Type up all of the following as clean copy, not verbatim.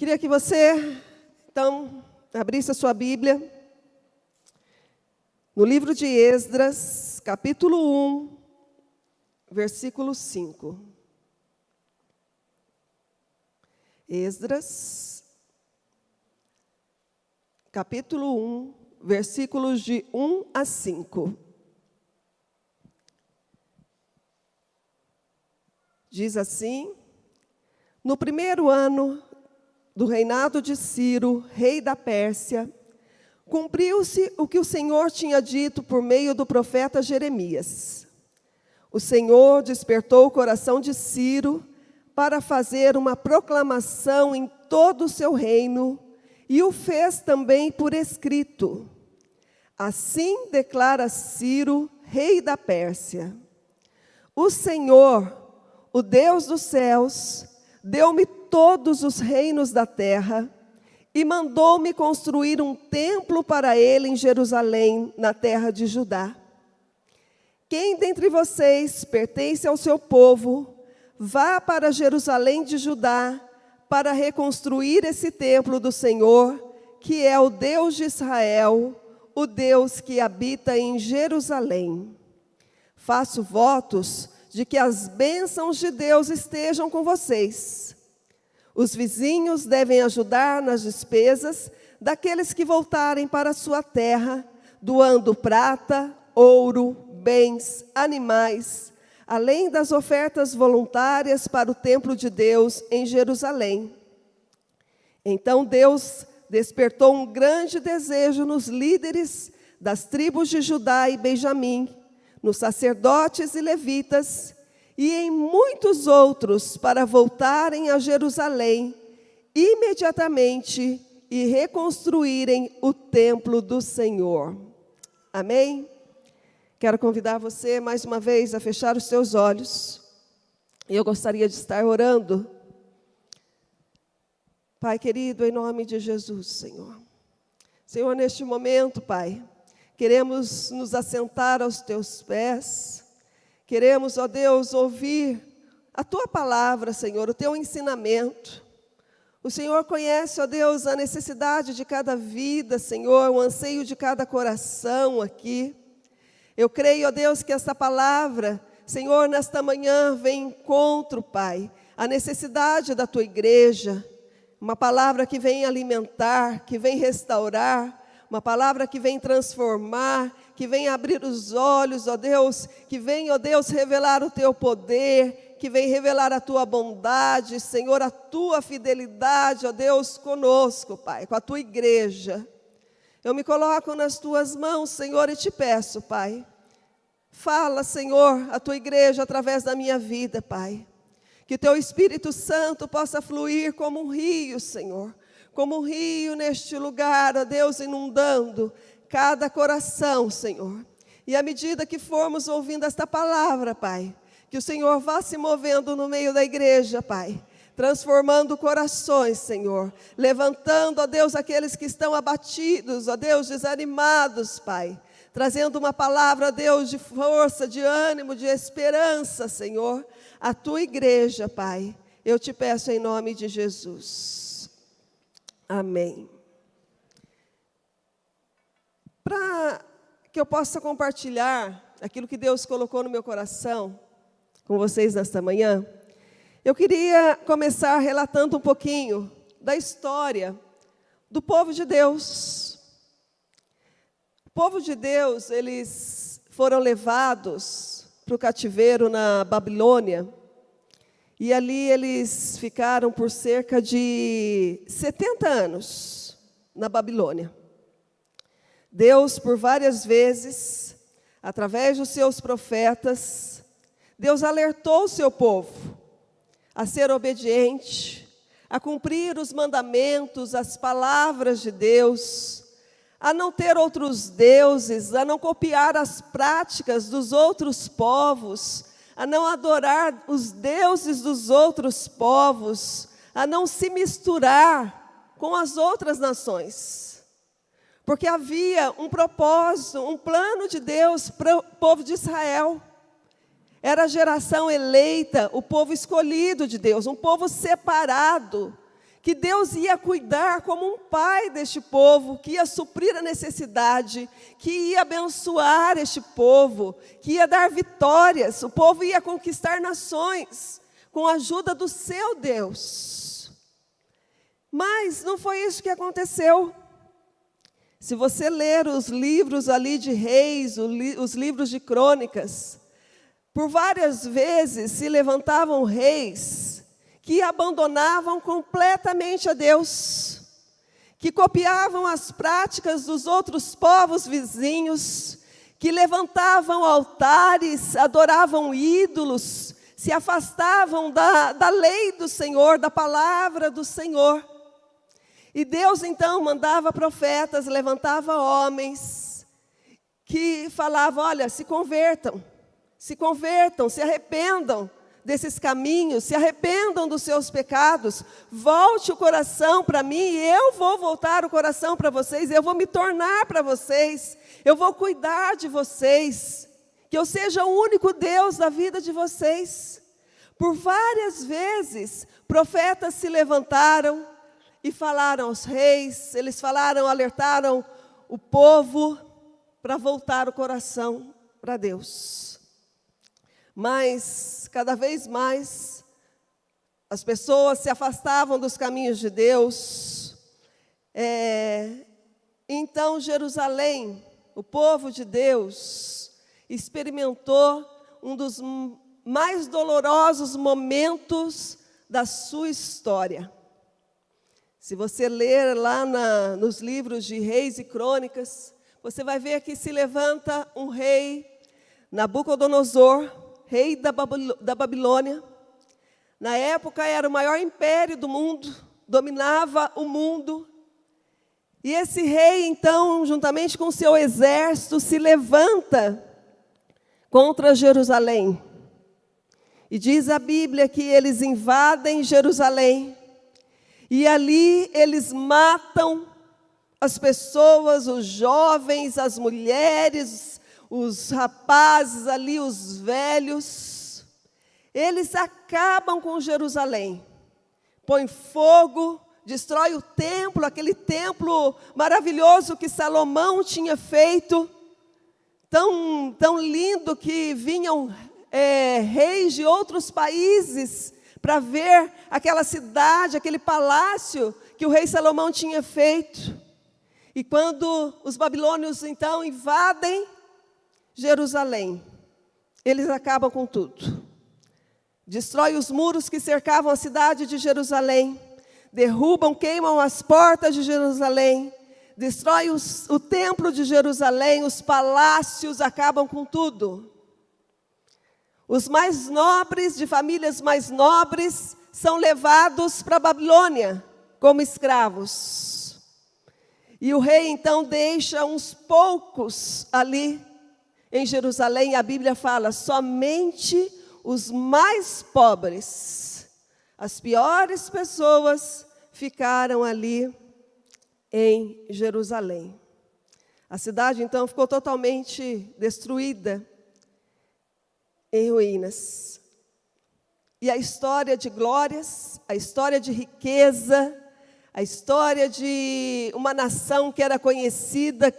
Queria que você, então, abrisse a sua Bíblia no livro de Esdras, capítulo 1, versículo 5. Esdras, capítulo 1, versículos de 1 a 5. Diz assim: no primeiro ano do reinado de Ciro, rei da Pérsia, cumpriu-se o que o Senhor tinha dito por meio do profeta Jeremias. O Senhor despertou o coração de Ciro para fazer uma proclamação em todo o seu reino, e o fez também por escrito. Assim declara Ciro, rei da Pérsia: o Senhor, o Deus dos céus, deu-me todos os reinos da terra e mandou-me construir um templo para ele em Jerusalém, na terra de Judá. Quem dentre vocês pertence ao seu povo, vá para Jerusalém de Judá para reconstruir esse templo do Senhor, que é o Deus de Israel, o Deus que habita em Jerusalém. Faço votos de que as bênçãos de Deus estejam com vocês. Os vizinhos devem ajudar nas despesas daqueles que voltarem para a sua terra, doando prata, ouro, bens, animais, além das ofertas voluntárias para o templo de Deus em Jerusalém. Então Deus despertou um grande desejo nos líderes das tribos de Judá e Benjamim, nos sacerdotes e levitas, e em muitos outros, para voltarem a Jerusalém imediatamente e reconstruírem o templo do Senhor. Amém? Quero convidar você mais uma vez a fechar os seus olhos. E eu gostaria de estar orando. Pai querido, em nome de Jesus, Senhor. Senhor, neste momento, Pai, queremos nos assentar aos Teus pés. Queremos, ó Deus, ouvir a Tua palavra, Senhor, o Teu ensinamento. O Senhor conhece, ó Deus, a necessidade de cada vida, Senhor, o anseio de cada coração aqui. Eu creio, ó Deus, que esta palavra, Senhor, nesta manhã vem em encontro, Pai, a necessidade da Tua igreja. Uma palavra que vem alimentar, que vem restaurar, uma palavra que vem transformar, que vem abrir os olhos, ó Deus, que vem, ó Deus, revelar o Teu poder, que vem revelar a Tua bondade, Senhor, a Tua fidelidade, ó Deus, conosco, Pai, com a Tua igreja. Eu me coloco nas Tuas mãos, Senhor, e Te peço, Pai, fala, Senhor, a Tua igreja através da minha vida, Pai. Que o Teu Espírito Santo possa fluir como um rio, Senhor, como um rio neste lugar, ó Deus, inundando cada coração, Senhor. E à medida que formos ouvindo esta palavra, Pai, que o Senhor vá se movendo no meio da igreja, Pai, transformando corações, Senhor, levantando, ó Deus, aqueles que estão abatidos, ó Deus, desanimados, Pai, trazendo uma palavra, ó Deus, de força, de ânimo, de esperança, Senhor, a Tua igreja, Pai. Eu Te peço em nome de Jesus. Amém. Para que eu possa compartilhar aquilo que Deus colocou no meu coração com vocês nesta manhã, eu queria começar relatando um pouquinho da história do povo de Deus. O povo de Deus, eles foram levados para o cativeiro na Babilônia, e ali eles ficaram por cerca de 70 anos na Babilônia. Deus, por várias vezes, através dos seus profetas, Deus alertou o seu povo a ser obediente, a cumprir os mandamentos, as palavras de Deus, a não ter outros deuses, a não copiar as práticas dos outros povos, a não adorar os deuses dos outros povos, a não se misturar com as outras nações. Porque havia um propósito, um plano de Deus para o povo de Israel. Era a geração eleita, o povo escolhido de Deus, um povo separado, que Deus ia cuidar como um pai deste povo, que ia suprir a necessidade, que ia abençoar este povo, que ia dar vitórias, o povo ia conquistar nações, com a ajuda do seu Deus. Mas não foi isso que aconteceu. Se você ler os livros ali de Reis, os livros de Crônicas, por várias vezes se levantavam reis que abandonavam completamente a Deus, que copiavam as práticas dos outros povos vizinhos, que levantavam altares, adoravam ídolos, se afastavam da lei do Senhor, da palavra do Senhor. E Deus então mandava profetas, levantava homens que falavam: olha, se convertam, se arrependam desses caminhos, se arrependam dos seus pecados, volte o coração para mim e eu vou voltar o coração para vocês, eu vou me tornar para vocês, eu vou cuidar de vocês, que eu seja o único Deus da vida de vocês. Por várias vezes, profetas se levantaram e falaram aos reis, eles falaram, alertaram o povo para voltar o coração para Deus. Mas, cada vez mais, as pessoas se afastavam dos caminhos de Deus. Então, Jerusalém, o povo de Deus, experimentou um dos mais dolorosos momentos da sua história. Se você ler lá nos livros de Reis e Crônicas, você vai ver que se levanta um rei, Nabucodonosor, rei da Babilônia. Na época era o maior império do mundo, dominava o mundo. E esse rei, então, juntamente com seu exército, se levanta contra Jerusalém. E diz a Bíblia que eles invadem Jerusalém. E ali eles matam as pessoas, os jovens, as mulheres, os rapazes ali, os velhos. Eles acabam com Jerusalém. Põem fogo, destrói o templo, aquele templo maravilhoso que Salomão tinha feito, tão lindo que vinham reis de outros países para ver aquela cidade, aquele palácio que o rei Salomão tinha feito. E quando os babilônios então invadem Jerusalém, eles acabam com tudo. Destrói os muros que cercavam a cidade de Jerusalém, derrubam, queimam as portas de Jerusalém, destrói o templo de Jerusalém, os palácios, acabam com tudo. Os mais nobres, de famílias mais nobres, são levados para a Babilônia como escravos. E o rei então deixa uns poucos ali em Jerusalém. A Bíblia fala, somente os mais pobres, as piores pessoas, ficaram ali em Jerusalém. A cidade então ficou totalmente destruída, em ruínas. E a história de glórias, a história de riqueza, a história de uma nação que era conhecida,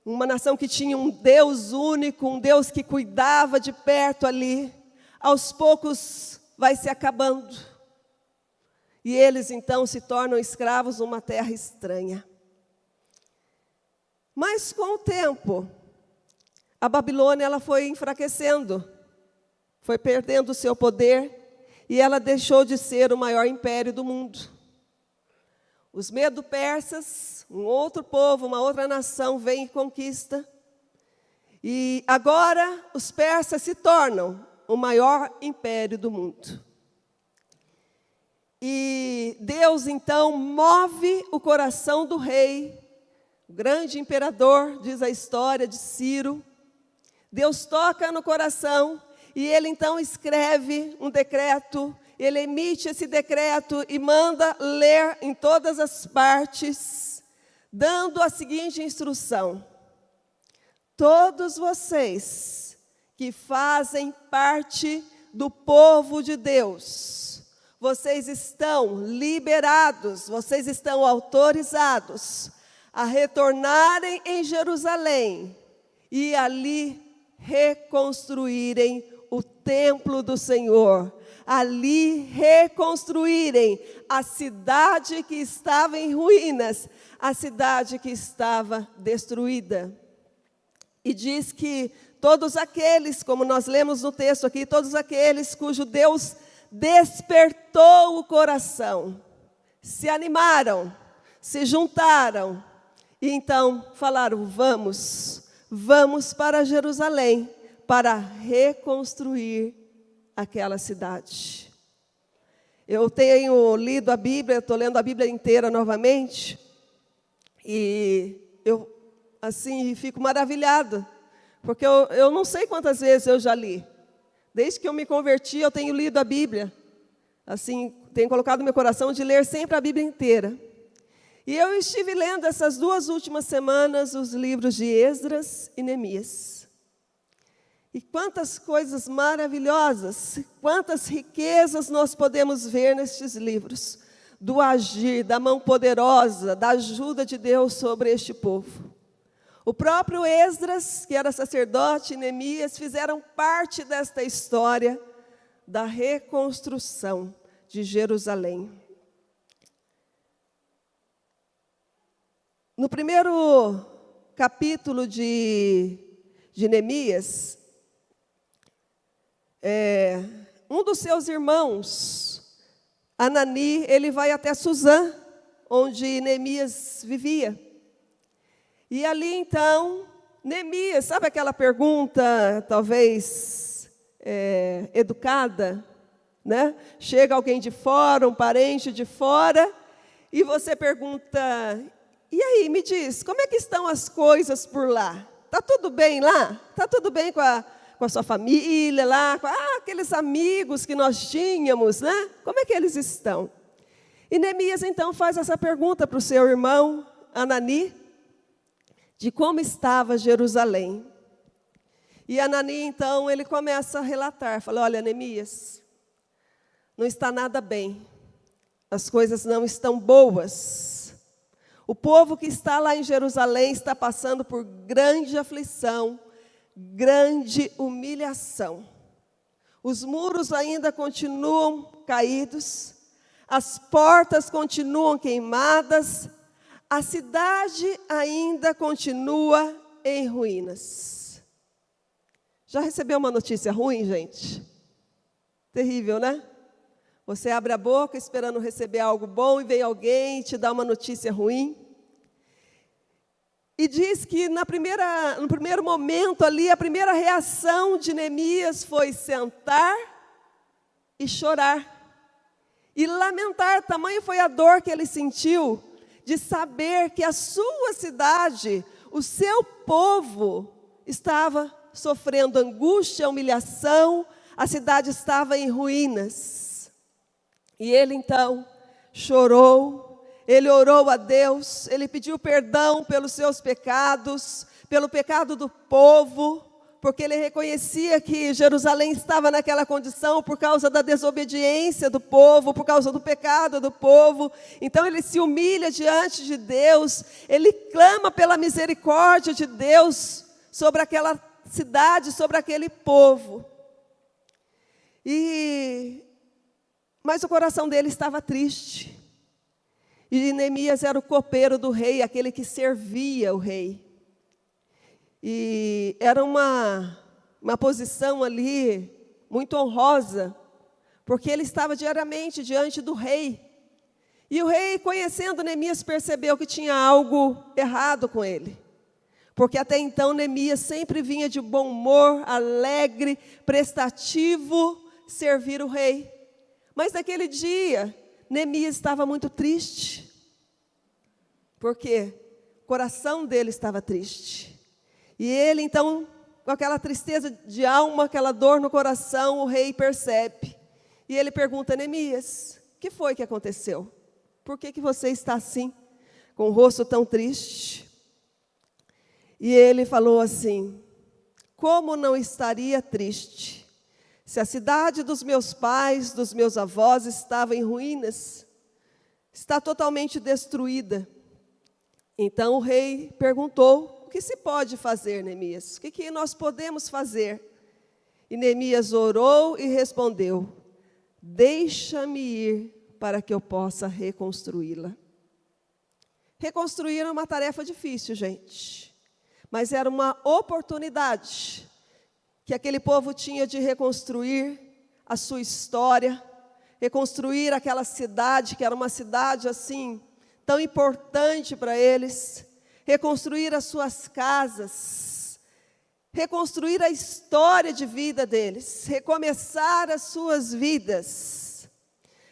uma nação que tinha um Deus único, um Deus que cuidava de perto ali, aos poucos vai se acabando. E eles então se tornam escravos numa terra estranha. Mas com o tempo, a Babilônia ela foi enfraquecendo, foi perdendo o seu poder e ela deixou de ser o maior império do mundo. Os medo-persas, um outro povo, uma outra nação, vem e conquista. E agora os persas se tornam o maior império do mundo. E Deus então move o coração do rei, o grande imperador, diz a história de Ciro. Deus toca no coração e ele então escreve um decreto, ele emite esse decreto e manda ler em todas as partes, dando a seguinte instrução: todos vocês que fazem parte do povo de Deus, vocês estão liberados, vocês estão autorizados a retornarem em Jerusalém e ali reconstruírem o templo do Senhor, ali reconstruírem a cidade que estava em ruínas, a cidade que estava destruída. E diz que todos aqueles, como nós lemos no texto aqui, todos aqueles cujo Deus despertou o coração, se animaram, se juntaram, e então falaram: vamos para Jerusalém, para reconstruir aquela cidade. Eu tenho lido a Bíblia, estou lendo a Bíblia inteira novamente, e eu, assim, fico maravilhada, porque eu não sei quantas vezes eu já li. Desde que eu me converti, eu tenho lido a Bíblia. Assim, tenho colocado no meu coração de ler sempre a Bíblia inteira. E eu estive lendo essas 2 últimas semanas os livros de Esdras e Neemias. E quantas coisas maravilhosas, quantas riquezas nós podemos ver nestes livros, do agir, da mão poderosa, da ajuda de Deus sobre este povo. O próprio Esdras, que era sacerdote, e Neemias fizeram parte desta história da reconstrução de Jerusalém. No primeiro capítulo de Neemias, um dos seus irmãos, Anani, ele vai até Suzã, onde Neemias vivia. E ali então, Neemias, sabe aquela pergunta, talvez educada, né? Chega alguém de fora, um parente de fora, e você pergunta: e aí, me diz, como é que estão as coisas por lá? Está tudo bem lá? Está tudo bem com a sua família lá? Com aqueles amigos que nós tínhamos, né? Como é que eles estão? E Neemias então faz essa pergunta para o seu irmão, Anani, de como estava Jerusalém. E Anani, então, ele começa a relatar, fala: olha, Neemias, não está nada bem, as coisas não estão boas. O povo que está lá em Jerusalém está passando por grande aflição, grande humilhação. Os muros ainda continuam caídos, as portas continuam queimadas, a cidade ainda continua em ruínas. Já recebeu uma notícia ruim, gente? Terrível, né? Você abre a boca esperando receber algo bom e vem alguém e te dá uma notícia ruim. E diz que no primeiro momento ali, a primeira reação de Neemias foi sentar e chorar. E lamentar, tamanho foi a dor que ele sentiu de saber que a sua cidade, o seu povo, estava sofrendo angústia, humilhação, a cidade estava em ruínas. E ele então chorou, ele orou a Deus, ele pediu perdão pelos seus pecados, pelo pecado do povo, porque ele reconhecia que Jerusalém estava naquela condição por causa da desobediência do povo, por causa do pecado do povo. Então ele se humilha diante de Deus, ele clama pela misericórdia de Deus sobre aquela cidade, sobre aquele povo. Mas o coração dele estava triste. E Neemias era o copeiro do rei, aquele que servia o rei. E era uma posição ali muito honrosa, porque ele estava diariamente diante do rei. E o rei, conhecendo Neemias, percebeu que tinha algo errado com ele. Porque até então Neemias sempre vinha de bom humor, alegre, prestativo, servir o rei. Mas naquele dia, Neemias estava muito triste. Porque o coração dele estava triste. E ele, então, com aquela tristeza de alma, aquela dor no coração, o rei percebe. E ele pergunta: Neemias, o que foi que aconteceu? Por que você está assim, com o rosto tão triste? E ele falou assim: como não estaria triste, Se a cidade dos meus pais, dos meus avós estava em ruínas, está totalmente destruída. Então o rei perguntou: o que se pode fazer, Neemias? O que nós podemos fazer? E Neemias orou e respondeu: deixa-me ir para que eu possa reconstruí-la. Reconstruir é uma tarefa difícil, gente, mas era uma oportunidade que aquele povo tinha de reconstruir a sua história, reconstruir aquela cidade, que era uma cidade assim, tão importante para eles, reconstruir as suas casas, reconstruir a história de vida deles, recomeçar as suas vidas.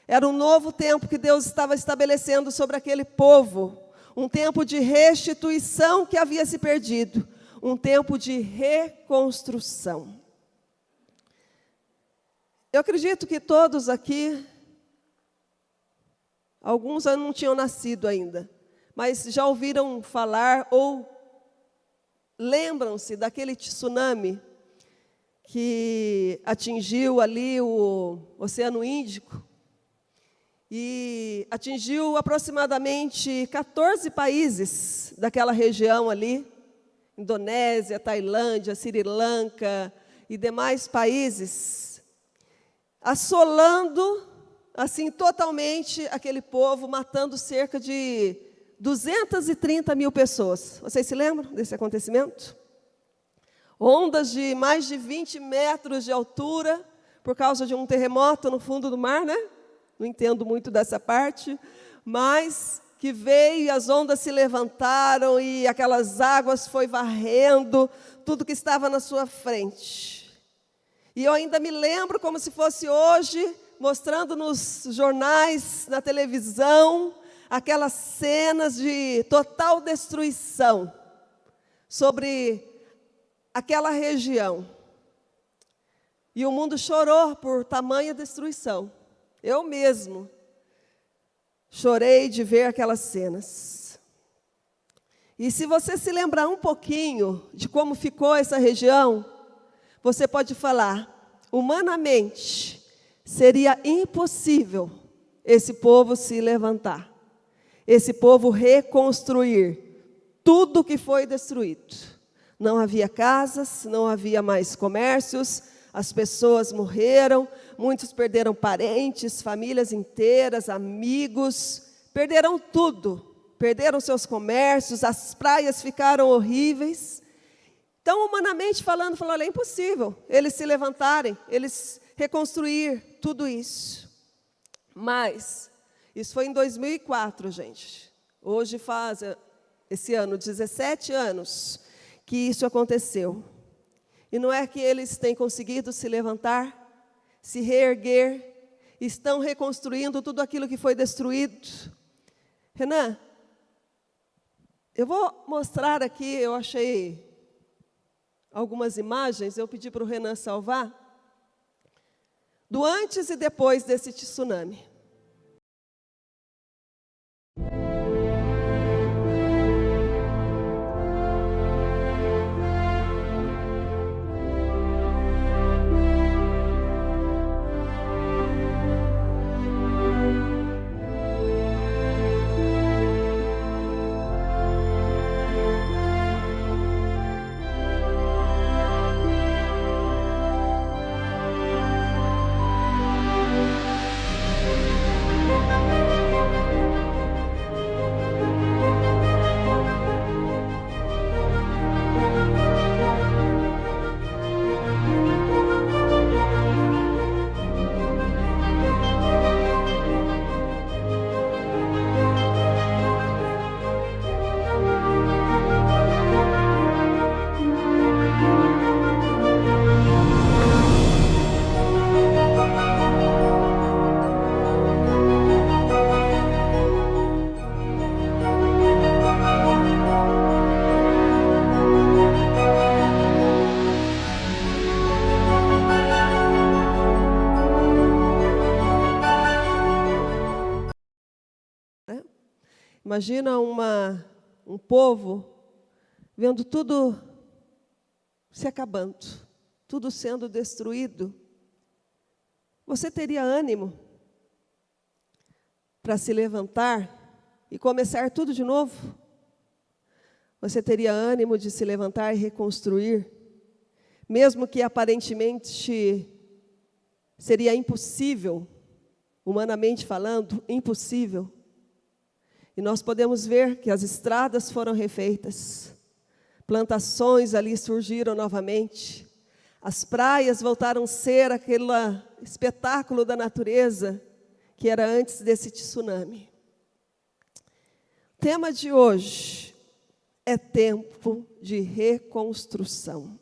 Era um novo tempo que Deus estava estabelecendo sobre aquele povo, um tempo de restituição que havia se perdido, um tempo de reconstrução. Eu acredito que todos aqui, alguns não tinham nascido ainda, mas já ouviram falar ou lembram-se daquele tsunami que atingiu ali o Oceano Índico e atingiu aproximadamente 14 países daquela região ali, Indonésia, Tailândia, Sri Lanka e demais países, assolando assim totalmente aquele povo, matando cerca de 230 mil pessoas. Vocês se lembram desse acontecimento? Ondas de mais de 20 metros de altura, por causa de um terremoto no fundo do mar, né? Não entendo muito dessa parte, mas que veio e as ondas se levantaram e aquelas águas foi varrendo tudo que estava na sua frente. E eu ainda me lembro como se fosse hoje, mostrando nos jornais, na televisão, aquelas cenas de total destruição sobre aquela região. E o mundo chorou por tamanha destruição. Eu mesmo chorei de ver aquelas cenas. E se você se lembrar um pouquinho de como ficou essa região, você pode falar, humanamente, seria impossível esse povo se levantar, esse povo reconstruir tudo que foi destruído. Não havia casas, não havia mais comércios, as pessoas morreram, muitos perderam parentes, famílias inteiras, amigos, perderam tudo, perderam seus comércios, as praias ficaram horríveis. Então, humanamente falando, falou, é impossível eles se levantarem, eles reconstruir tudo isso. Mas, isso foi em 2004, gente. Hoje faz, esse ano, 17 anos que isso aconteceu. E não é que eles têm conseguido se levantar, se reerguer, estão reconstruindo tudo aquilo que foi destruído. Renan, eu vou mostrar aqui, eu achei algumas imagens, eu pedi para o Renan salvar, do antes e depois desse tsunami. Imagina um povo vendo tudo se acabando, tudo sendo destruído. Você teria ânimo para se levantar e começar tudo de novo? Você teria ânimo de se levantar e reconstruir, mesmo que aparentemente seria impossível, humanamente falando, impossível? E nós podemos ver que as estradas foram refeitas, plantações ali surgiram novamente, as praias voltaram a ser aquele espetáculo da natureza que era antes desse tsunami. O tema de hoje é tempo de reconstrução.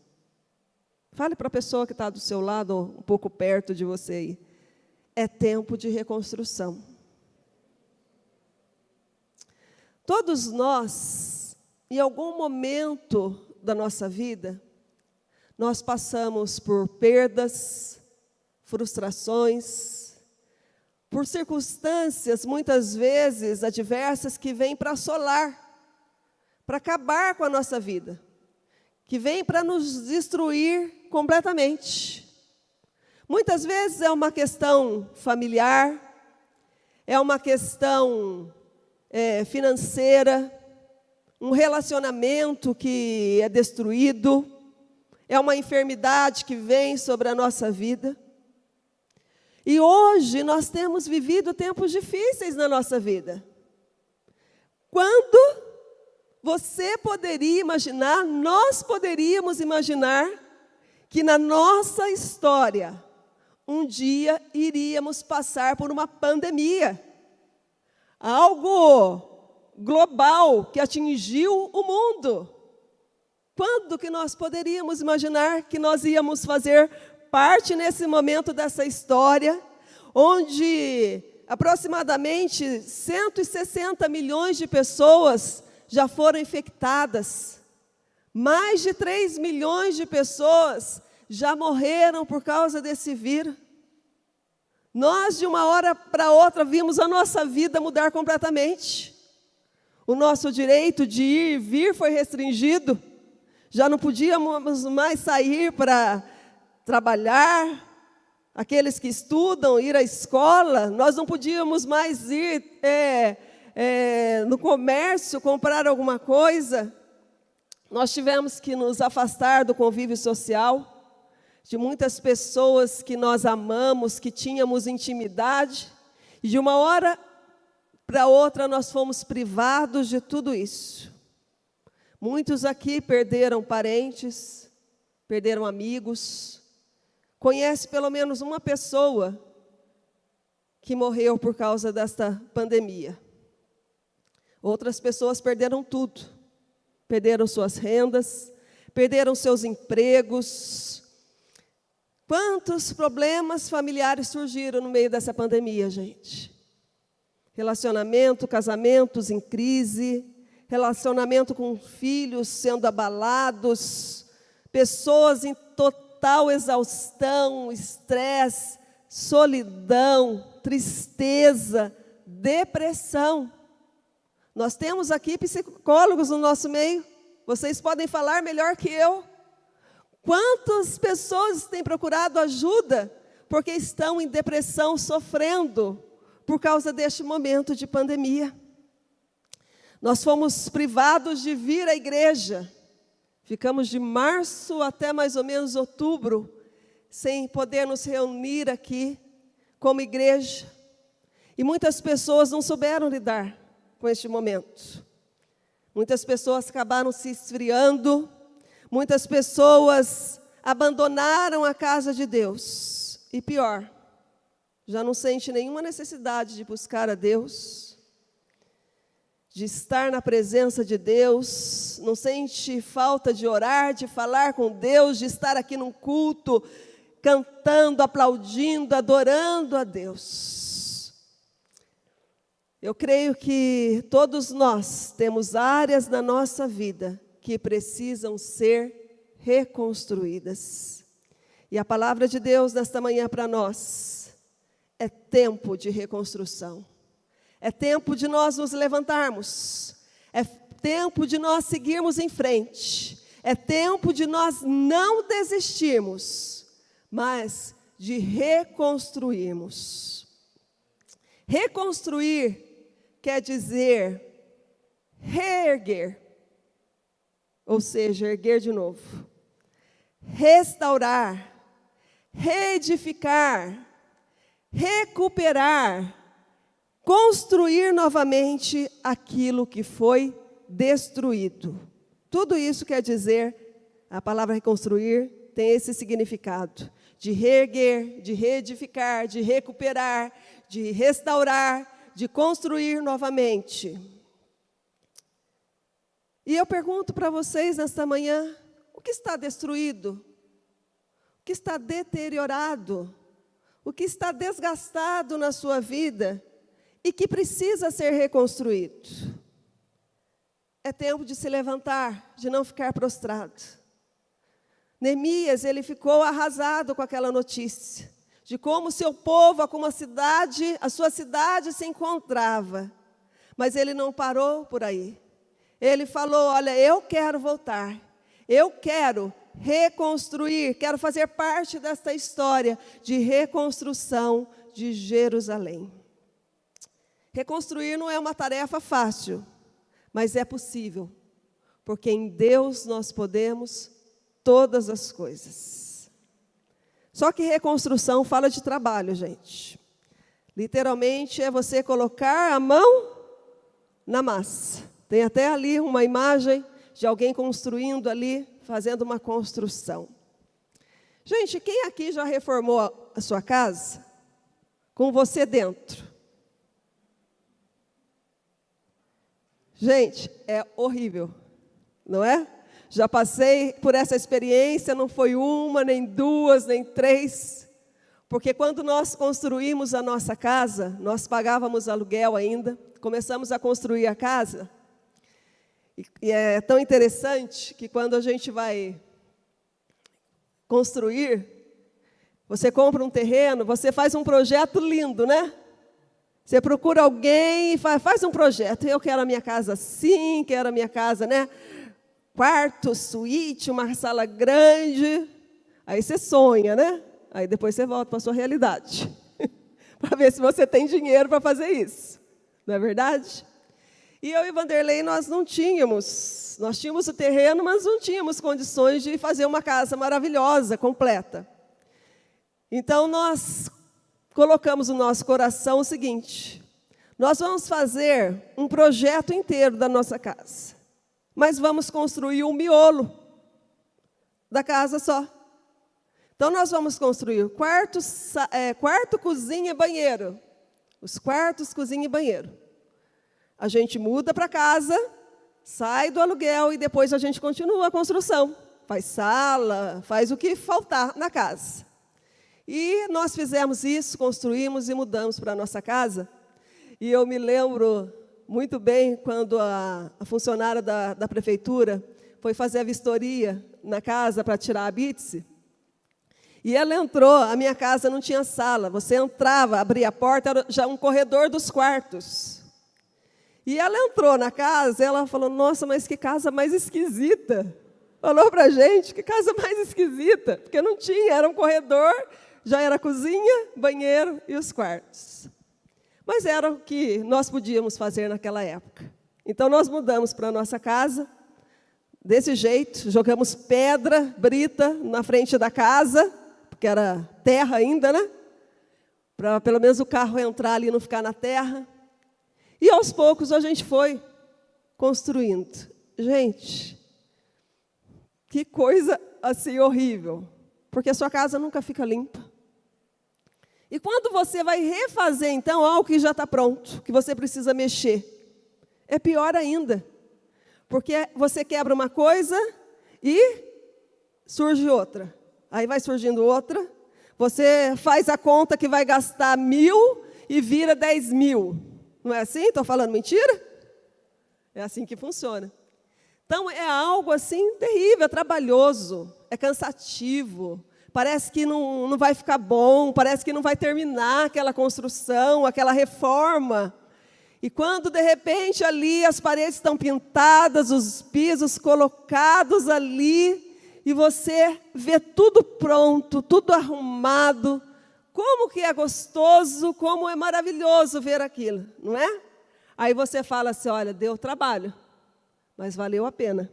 Fale para a pessoa que está do seu lado, um pouco perto de você aí. É tempo de reconstrução. Todos nós, em algum momento da nossa vida, nós passamos por perdas, frustrações, por circunstâncias, muitas vezes, adversas, que vêm para assolar, para acabar com a nossa vida, que vêm para nos destruir completamente. Muitas vezes é uma questão familiar, é uma questão financeira, um relacionamento que é destruído, é uma enfermidade que vem sobre a nossa vida. E hoje nós temos vivido tempos difíceis na nossa vida. Quando você poderia imaginar, nós poderíamos imaginar, que na nossa história, um dia iríamos passar por uma pandemia. Algo global que atingiu o mundo. Quando que nós poderíamos imaginar que nós íamos fazer parte nesse momento dessa história, onde aproximadamente 160 milhões de pessoas já foram infectadas, mais de 3 milhões de pessoas já morreram por causa desse vírus. Nós, de uma hora para outra, vimos a nossa vida mudar completamente. O nosso direito de ir e vir foi restringido. Já não podíamos mais sair para trabalhar. Aqueles que estudam, ir à escola, nós não podíamos mais ir no comércio, comprar alguma coisa. Nós tivemos que nos afastar do convívio social, de muitas pessoas que nós amamos, que tínhamos intimidade, e de uma hora para outra nós fomos privados de tudo isso. Muitos aqui perderam parentes, perderam amigos. Conhece pelo menos uma pessoa que morreu por causa desta pandemia. Outras pessoas perderam tudo. Perderam suas rendas, perderam seus empregos. Quantos problemas familiares surgiram no meio dessa pandemia, gente? Relacionamento, casamentos em crise, relacionamento com filhos sendo abalados, pessoas em total exaustão, estresse, solidão, tristeza, depressão. Nós temos aqui psicólogos no nosso meio, vocês podem falar melhor que eu. Quantas pessoas têm procurado ajuda porque estão em depressão, sofrendo por causa deste momento de pandemia? Nós fomos privados de vir à igreja. Ficamos de março até mais ou menos outubro, sem poder nos reunir aqui como igreja. E muitas pessoas não souberam lidar com este momento. Muitas pessoas acabaram se esfriando, muitas pessoas abandonaram a casa de Deus. E pior, já não sente nenhuma necessidade de buscar a Deus, de estar na presença de Deus, não sente falta de orar, de falar com Deus, de estar aqui num culto, cantando, aplaudindo, adorando a Deus. Eu creio que todos nós temos áreas na nossa vida que precisam ser reconstruídas. E a palavra de Deus nesta manhã para nós é tempo de reconstrução. É tempo de nós nos levantarmos. É tempo de nós seguirmos em frente. É tempo de nós não desistirmos, mas de reconstruirmos. Reconstruir quer dizer reerguer, ou seja, erguer de novo. Restaurar, reedificar, recuperar, construir novamente aquilo que foi destruído. Tudo isso quer dizer, a palavra reconstruir tem esse significado, de reerguer, de reedificar, de recuperar, de restaurar, de construir novamente. E eu pergunto para vocês nesta manhã, o que está destruído? O que está deteriorado? O que está desgastado na sua vida e que precisa ser reconstruído? É tempo de se levantar, de não ficar prostrado. Neemias, ele ficou arrasado com aquela notícia, de como seu povo, como a sua cidade se encontrava. Mas ele não parou por aí. Ele falou, olha, eu quero voltar, eu quero reconstruir, quero fazer parte desta história de reconstrução de Jerusalém. Reconstruir não é uma tarefa fácil, mas é possível, porque em Deus nós podemos todas as coisas. Só que reconstrução fala de trabalho, gente. Literalmente é você colocar a mão na massa. Tem até ali uma imagem de alguém construindo ali, fazendo uma construção. Gente, quem aqui já reformou a sua casa? Com você dentro. Gente, é horrível, não é? Já passei por essa experiência, não foi uma, nem duas, nem três. Porque quando nós construímos a nossa casa, nós pagávamos aluguel ainda, começamos a construir a casa. E é tão interessante que quando a gente vai construir, você compra um terreno, você faz um projeto lindo, né? Você procura alguém e faz um projeto. Eu quero a minha casa assim, quero a minha casa, né? Quarto, suíte, uma sala grande. Aí você sonha, né? Aí depois você volta para a sua realidade. Para ver se você tem dinheiro para fazer isso. Não é verdade? E eu e Vanderlei, nós tínhamos o terreno, mas não tínhamos condições de fazer uma casa maravilhosa, completa. Então, nós colocamos no nosso coração o seguinte, nós vamos fazer um projeto inteiro da nossa casa, mas vamos construir um miolo da casa só. Então, nós vamos construir quarto, cozinha e banheiro. Os quartos, cozinha e banheiro. A gente muda para casa, sai do aluguel e depois a gente continua a construção. Faz sala, faz o que faltar na casa. E nós fizemos isso, construímos e mudamos para a nossa casa. E eu me lembro muito bem quando a funcionária da prefeitura foi fazer a vistoria na casa para tirar a bítse. E ela entrou, a minha casa não tinha sala. Você entrava, abria a porta, era já um corredor dos quartos. E ela entrou na casa, ela falou, nossa, mas que casa mais esquisita. Falou para a gente, que casa mais esquisita, porque não tinha, era um corredor, já era cozinha, banheiro e os quartos. Mas era o que nós podíamos fazer naquela época. Então, nós mudamos para a nossa casa, desse jeito, jogamos pedra, brita, na frente da casa, porque era terra ainda, né? Para pelo menos o carro entrar ali e não ficar na terra. E aos poucos a gente foi construindo. Gente, que coisa assim horrível. Porque a sua casa nunca fica limpa. E quando você vai refazer, então, algo que já está pronto, que você precisa mexer, é pior ainda. Porque você quebra uma coisa e surge outra. Aí vai surgindo outra. Você faz a conta que vai gastar 1.000 e vira 10.000. Não é assim? Estou falando mentira? É assim que funciona. Então, é algo assim terrível, é trabalhoso, é cansativo. Parece que não vai ficar bom, parece que não vai terminar aquela construção, aquela reforma. E quando, de repente, ali as paredes estão pintadas, os pisos colocados ali, e você vê tudo pronto, tudo arrumado, como que é gostoso, como é maravilhoso ver aquilo, não é? Aí você fala assim, olha, deu trabalho, mas valeu a pena.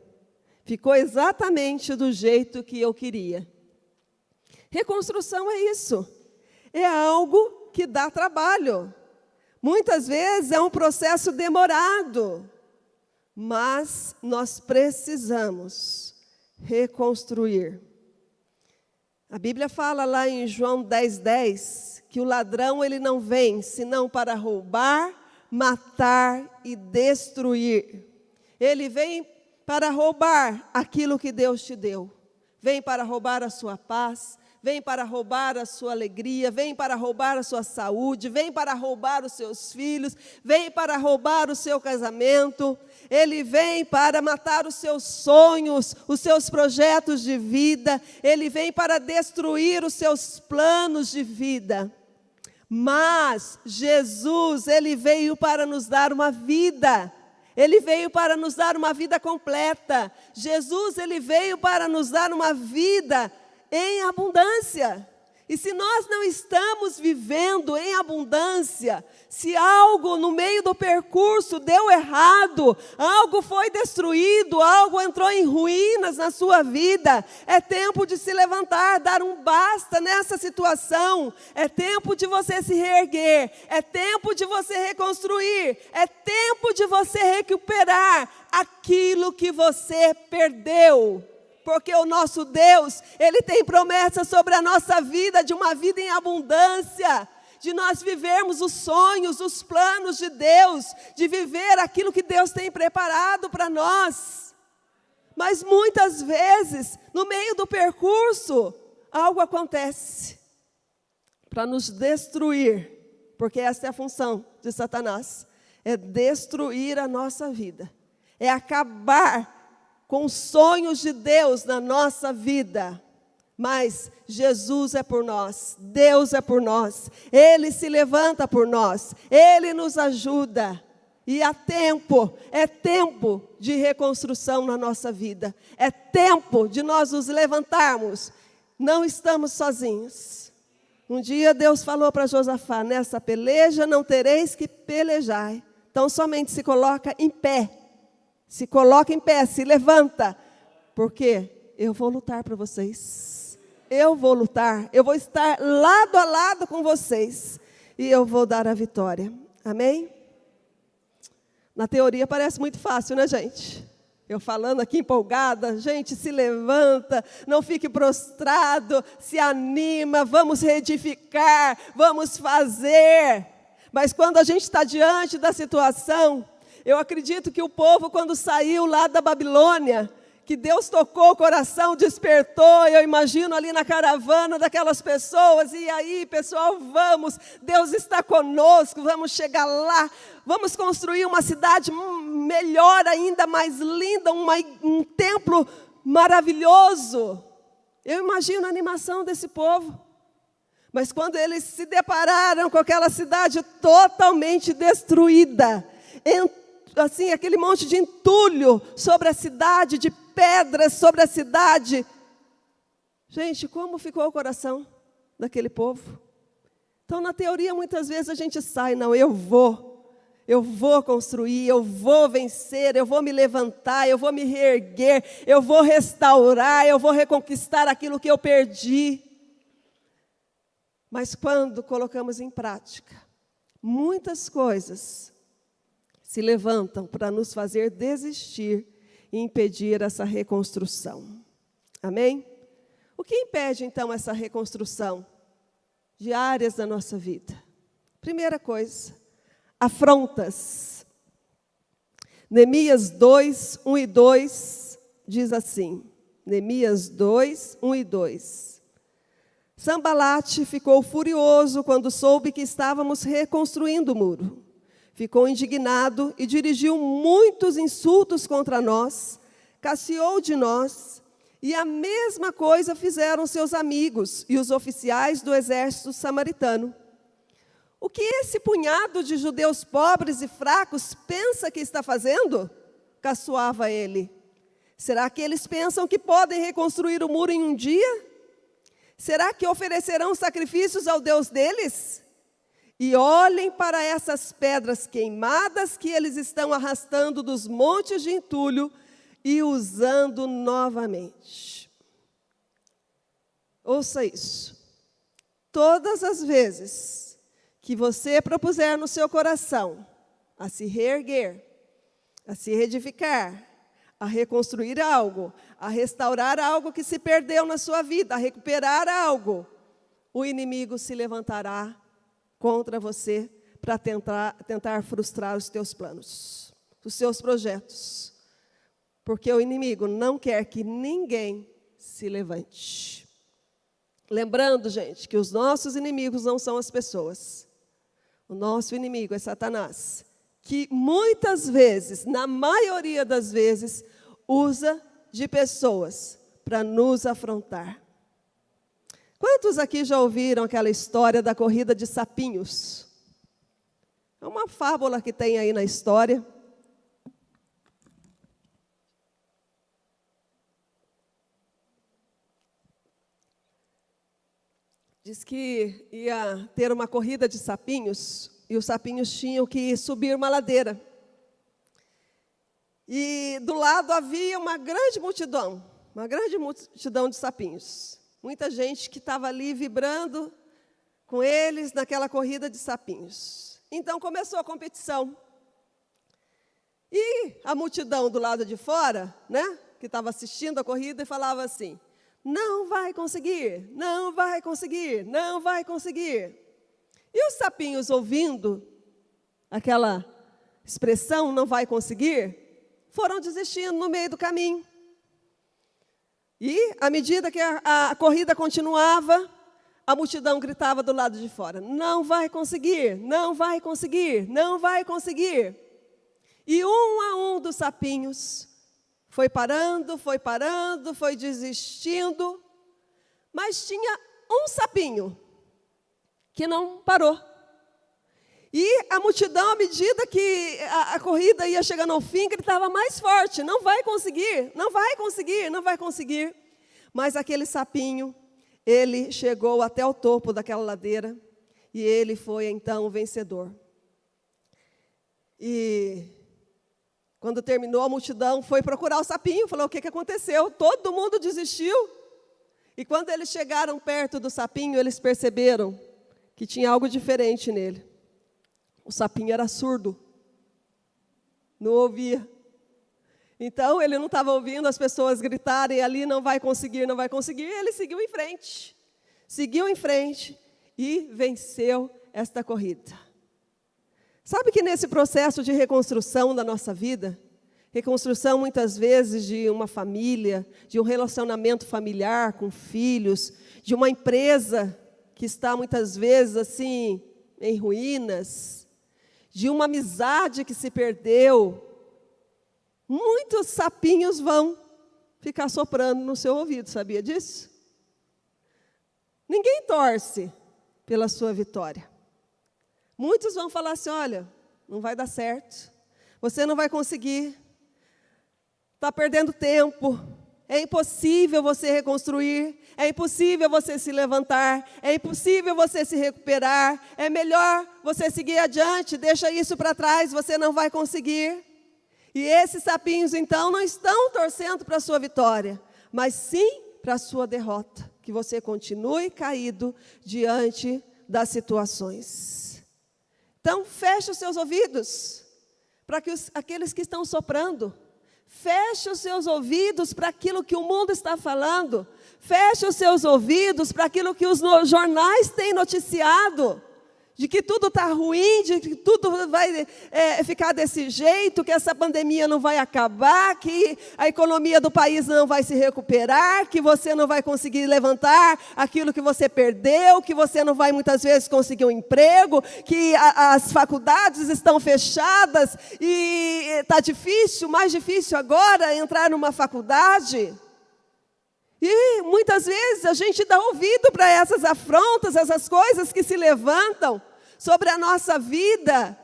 Ficou exatamente do jeito que eu queria. Reconstrução é isso. É algo que dá trabalho. Muitas vezes é um processo demorado, mas nós precisamos reconstruir. A Bíblia fala lá em João 10:10 que o ladrão ele não vem senão para roubar, matar e destruir. Ele vem para roubar aquilo que Deus te deu. Vem para roubar a sua paz, vem para roubar a sua alegria, vem para roubar a sua saúde, vem para roubar os seus filhos, vem para roubar o seu casamento. Ele vem para matar os seus sonhos, os seus projetos de vida. Ele vem para destruir os seus planos de vida. Mas Jesus, Ele veio para nos dar uma vida. Ele veio para nos dar uma vida completa. Jesus, Ele veio para nos dar uma vida em abundância. E se nós não estamos vivendo em abundância, se algo no meio do percurso deu errado, algo foi destruído, algo entrou em ruínas na sua vida, é tempo de se levantar, dar um basta nessa situação, é tempo de você se reerguer, é tempo de você reconstruir, é tempo de você recuperar aquilo que você perdeu. Porque o nosso Deus, Ele tem promessa sobre a nossa vida, de uma vida em abundância, de nós vivermos os sonhos, os planos de Deus, de viver aquilo que Deus tem preparado para nós. Mas muitas vezes, no meio do percurso, algo acontece para nos destruir, porque essa é a função de Satanás, é destruir a nossa vida, é acabar com os sonhos de Deus na nossa vida. Mas Jesus é por nós, Deus é por nós, Ele se levanta por nós, Ele nos ajuda. E há tempo, é tempo de reconstrução na nossa vida, é tempo de nós nos levantarmos, não estamos sozinhos. Um dia Deus falou para Josafá, nessa peleja não tereis que pelejar, então somente se coloca em pé. Se coloca em pé, se levanta, porque eu vou lutar para vocês. Eu vou lutar, eu vou estar lado a lado com vocês. E eu vou dar a vitória. Amém? Na teoria parece muito fácil, né, gente? Eu falando aqui empolgada, gente, se levanta, não fique prostrado, se anima, vamos reedificar, vamos fazer. Mas quando a gente está diante da situação, eu acredito que o povo, quando saiu lá da Babilônia, que Deus tocou o coração, despertou, eu imagino ali na caravana daquelas pessoas, e aí, pessoal, vamos, Deus está conosco, vamos chegar lá, vamos construir uma cidade melhor ainda, mais linda, um templo maravilhoso. Eu imagino a animação desse povo. Mas quando eles se depararam com aquela cidade totalmente destruída, assim, aquele monte de entulho sobre a cidade, de pedras sobre a cidade. Gente, como ficou o coração daquele povo? Então, na teoria, muitas vezes a gente sai, não, eu vou construir, eu vou vencer, eu vou me levantar, eu vou me reerguer, eu vou restaurar, eu vou reconquistar aquilo que eu perdi. Mas quando colocamos em prática, muitas coisas se levantam para nos fazer desistir e impedir essa reconstrução. Amém? O que impede, então, essa reconstrução de áreas da nossa vida? Primeira coisa, afrontas. Neemias 2, 1 e 2 diz assim, Neemias 2, 1 e 2. Sanbalate ficou furioso quando soube que estávamos reconstruindo o muro. Ficou indignado e dirigiu muitos insultos contra nós, caciou de nós, e a mesma coisa fizeram seus amigos e os oficiais do exército samaritano. O que esse punhado de judeus pobres e fracos pensa que está fazendo? Caçoava ele. Será que eles pensam que podem reconstruir o muro em um dia? Será que oferecerão sacrifícios ao Deus deles? E olhem para essas pedras queimadas que eles estão arrastando dos montes de entulho e usando novamente. Ouça isso. Todas as vezes que você propuser no seu coração a se reerguer, a se reedificar, a reconstruir algo, a restaurar algo que se perdeu na sua vida, a recuperar algo, o inimigo se levantará contra você para tentar frustrar os teus planos, os seus projetos. Porque o inimigo não quer que ninguém se levante. Lembrando, gente, que os nossos inimigos não são as pessoas. O nosso inimigo é Satanás, que muitas vezes, na maioria das vezes, usa de pessoas para nos afrontar. Quantos aqui já ouviram aquela história da corrida de sapinhos? É uma fábula que tem aí na história. Diz que ia ter uma corrida de sapinhos, e os sapinhos tinham que subir uma ladeira. E do lado havia uma grande multidão de sapinhos. Muita gente que estava ali vibrando com eles naquela corrida de sapinhos. Então começou a competição. E a multidão do lado de fora, né, que estava assistindo a corrida, falava assim: não vai conseguir, não vai conseguir, não vai conseguir. E os sapinhos, ouvindo aquela expressão, não vai conseguir, foram desistindo no meio do caminho. E, à medida que a corrida continuava, a multidão gritava do lado de fora: não vai conseguir, não vai conseguir, não vai conseguir. E um a um dos sapinhos foi parando, foi desistindo, mas tinha um sapinho que não parou. E a multidão, à medida que a corrida ia chegando ao fim, gritava mais forte: não vai conseguir, não vai conseguir, não vai conseguir. Mas aquele sapinho, ele chegou até o topo daquela ladeira, e ele foi então o vencedor. E quando terminou, a multidão foi procurar o sapinho, falou: o que aconteceu? Todo mundo desistiu. E quando eles chegaram perto do sapinho, eles perceberam que tinha algo diferente nele. O sapinho era surdo, não ouvia. Então, ele não estava ouvindo as pessoas gritarem ali: não vai conseguir, não vai conseguir. Ele seguiu em frente e venceu esta corrida. Sabe que nesse processo de reconstrução da nossa vida, reconstrução muitas vezes de uma família, de um relacionamento familiar com filhos, de uma empresa que está muitas vezes assim em ruínas, de uma amizade que se perdeu, muitos sapinhos vão ficar soprando no seu ouvido, sabia disso? Ninguém torce pela sua vitória. Muitos vão falar assim: olha, não vai dar certo, você não vai conseguir, está perdendo tempo, é impossível você reconstruir, é impossível você se levantar, é impossível você se recuperar, é melhor você seguir adiante, deixa isso para trás, você não vai conseguir. E esses sapinhos, então, não estão torcendo para a sua vitória, mas sim para a sua derrota, que você continue caído diante das situações. Então, feche os seus ouvidos para que aqueles que estão soprando. Feche os seus ouvidos para aquilo que o mundo está falando. Feche os seus ouvidos para aquilo que os jornais têm noticiado. De que tudo está ruim, de que tudo vai ficar desse jeito, que essa pandemia não vai acabar, que a economia do país não vai se recuperar, que você não vai conseguir levantar aquilo que você perdeu, que você não vai muitas vezes conseguir um emprego, que as faculdades estão fechadas e está difícil, mais difícil agora entrar numa faculdade. E muitas vezes a gente dá ouvido para essas afrontas, essas coisas que se levantam sobre a nossa vida.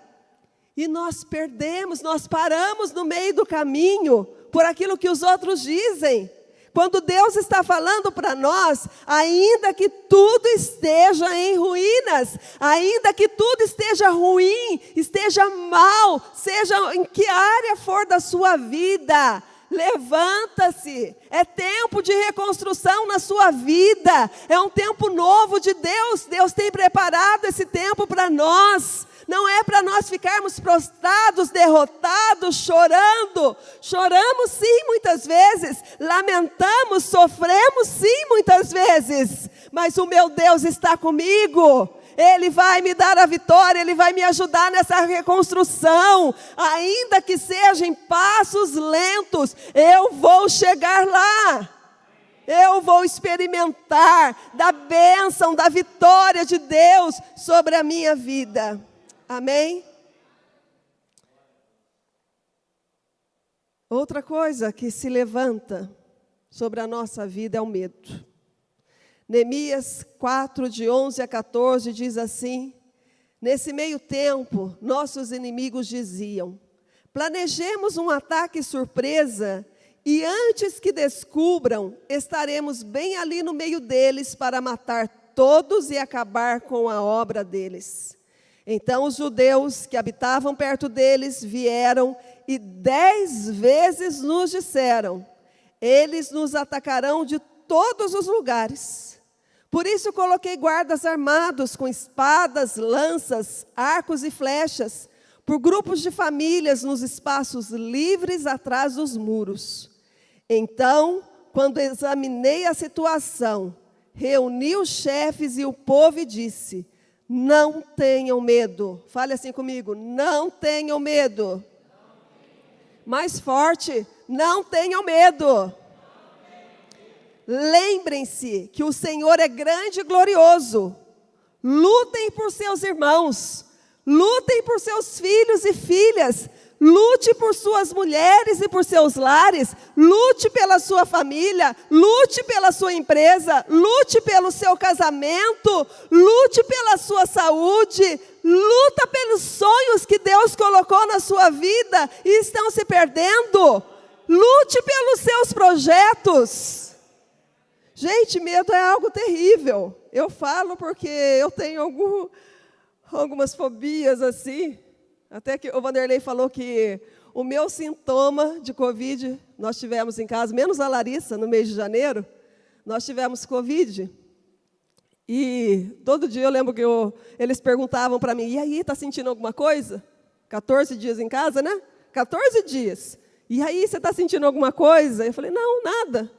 E nós perdemos, nós paramos no meio do caminho, por aquilo que os outros dizem. Quando Deus está falando para nós, ainda que tudo esteja em ruínas, ainda que tudo esteja ruim, esteja mal, seja em que área for da sua vida, levanta-se. É tempo de reconstrução na sua vida, é um tempo novo de Deus. Deus tem preparado esse tempo para nós. Não é para nós ficarmos prostrados, derrotados, chorando. Choramos sim muitas vezes, lamentamos, sofremos sim muitas vezes. Mas o meu Deus está comigo. Ele vai me dar a vitória, Ele vai me ajudar nessa reconstrução. Ainda que seja em passos lentos, eu vou chegar lá. Eu vou experimentar da bênção, da vitória de Deus sobre a minha vida. Amém? Outra coisa que se levanta sobre a nossa vida é o medo. Neemias 4, de 11 a 14, diz assim: nesse meio tempo, nossos inimigos diziam: planejemos um ataque surpresa, e antes que descubram, estaremos bem ali no meio deles para matar todos e acabar com a obra deles. Então os judeus que habitavam perto deles vieram e 10 vezes nos disseram: eles nos atacarão de todos os lugares. Por isso coloquei guardas armados com espadas, lanças, arcos e flechas, por grupos de famílias nos espaços livres atrás dos muros. Então, quando examinei a situação, reuni os chefes e o povo e disse: não tenham medo. Fale assim comigo: não tenham medo. Mais forte: não tenham medo. Lembrem-se que o Senhor é grande e glorioso. Lutem por seus irmãos. Lutem por seus filhos e filhas. Lute por suas mulheres e por seus lares. Lute pela sua família. Lute pela sua empresa. Lute pelo seu casamento. Lute pela sua saúde. Luta pelos sonhos que Deus colocou na sua vida e estão se perdendo. Lute pelos seus projetos. Gente, medo é algo terrível. Eu falo porque eu tenho algumas fobias assim. Até que o Vanderlei falou que o meu sintoma de Covid, nós tivemos em casa, menos a Larissa, no mês de janeiro, nós tivemos Covid. E todo dia eu lembro que eles perguntavam para mim: e aí, está sentindo alguma coisa? 14 dias em casa, né? 14 dias. E aí, você está sentindo alguma coisa? Eu falei: não, nada.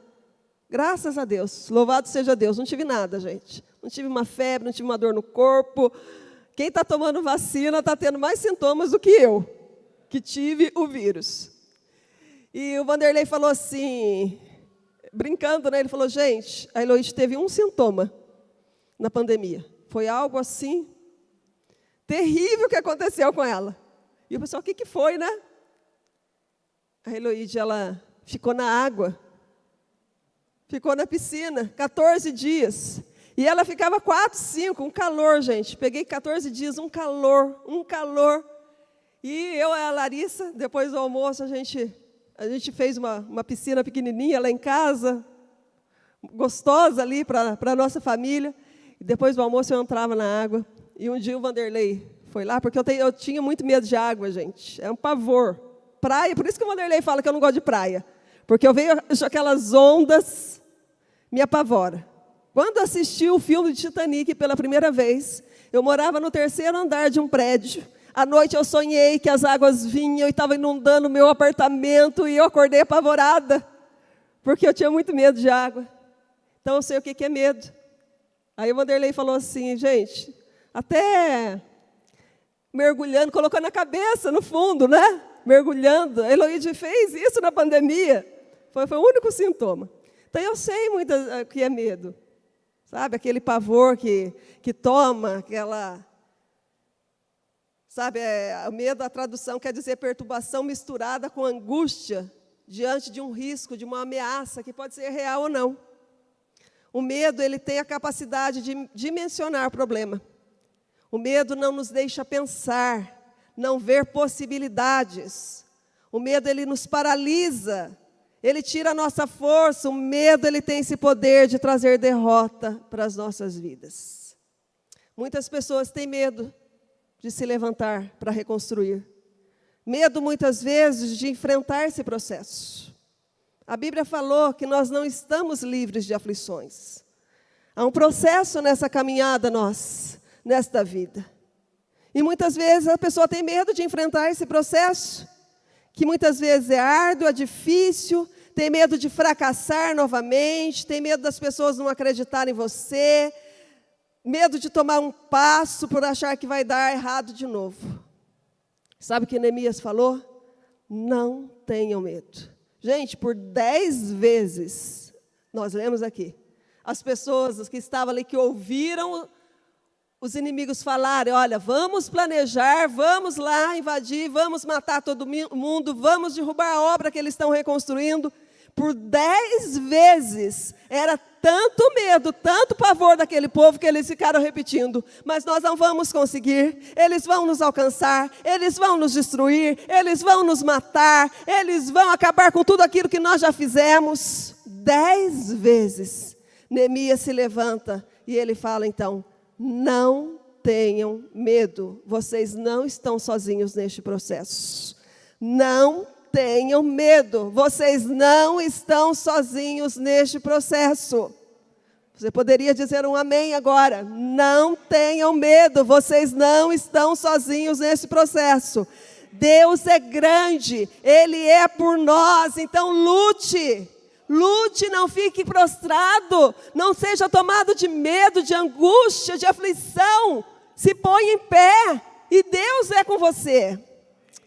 Graças a Deus, louvado seja Deus. Não tive nada, gente. Não tive uma febre, não tive uma dor no corpo. Quem está tomando vacina está tendo mais sintomas do que eu, que tive o vírus. E o Vanderlei falou assim, brincando, né? Ele falou: gente, a Eloíde teve um sintoma na pandemia. Foi algo assim, terrível que aconteceu com ela. E o pessoal: o que foi, né? A Eloíde, ela ficou na água, ficou na piscina, 14 dias. E ela ficava 4, 5, um calor, gente. Peguei 14 dias, um calor. E eu e a Larissa, depois do almoço, a gente fez uma piscina pequenininha lá em casa, gostosa ali para a nossa família. E depois do almoço eu entrava na água. E um dia o Vanderlei foi lá, porque eu tinha muito medo de água, gente. É um pavor. Praia, por isso que o Vanderlei fala que eu não gosto de praia. Porque eu vejo aquelas ondas, me apavora. Quando assisti o filme de Titanic pela primeira vez, eu morava no 3º andar de um prédio. À noite eu sonhei que as águas vinham e estavam inundando o meu apartamento e eu acordei apavorada, porque eu tinha muito medo de água. Então eu sei o que é medo. Aí o Vanderlei falou assim: gente, até mergulhando, colocando a cabeça no fundo, né? Mergulhando. A Eloíde fez isso na pandemia. Foi o único sintoma. Então eu sei muito o que é medo. Sabe, aquele pavor que toma, aquela... Sabe, o medo, a tradução quer dizer perturbação misturada com angústia diante de um risco, de uma ameaça, que pode ser real ou não. O medo, ele tem a capacidade de dimensionar o problema. O medo não nos deixa pensar, não ver possibilidades. O medo, ele nos paralisa, ele tira a nossa força. O medo, ele tem esse poder de trazer derrota para as nossas vidas. Muitas pessoas têm medo de se levantar para reconstruir. Medo, muitas vezes, de enfrentar esse processo. A Bíblia falou que nós não estamos livres de aflições. Há um processo nessa caminhada nesta vida. E muitas vezes a pessoa tem medo de enfrentar esse processo, que muitas vezes é árduo, é difícil, tem medo de fracassar novamente, tem medo das pessoas não acreditarem em você, medo de tomar um passo por achar que vai dar errado de novo. Sabe o que Neemias falou? Não tenham medo. Gente, por 10 vezes, nós lemos aqui, as pessoas que estavam ali, que ouviram os inimigos falarem, olha, vamos planejar, vamos lá invadir, vamos matar todo mundo, vamos derrubar a obra que eles estão reconstruindo. Por 10 vezes, era tanto medo, tanto pavor daquele povo, que eles ficaram repetindo, mas nós não vamos conseguir, eles vão nos alcançar, eles vão nos destruir, eles vão nos matar, eles vão acabar com tudo aquilo que nós já fizemos. 10 vezes, Neemias se levanta e ele fala então, não tenham medo, vocês não estão sozinhos neste processo. Não tenham medo, vocês não estão sozinhos neste processo. Você poderia dizer um amém agora. Não tenham medo, vocês não estão sozinhos nesse processo. Deus é grande, Ele é por nós, então lute. Lute, não fique prostrado, não seja tomado de medo, de angústia, de aflição. Se põe em pé e Deus é com você.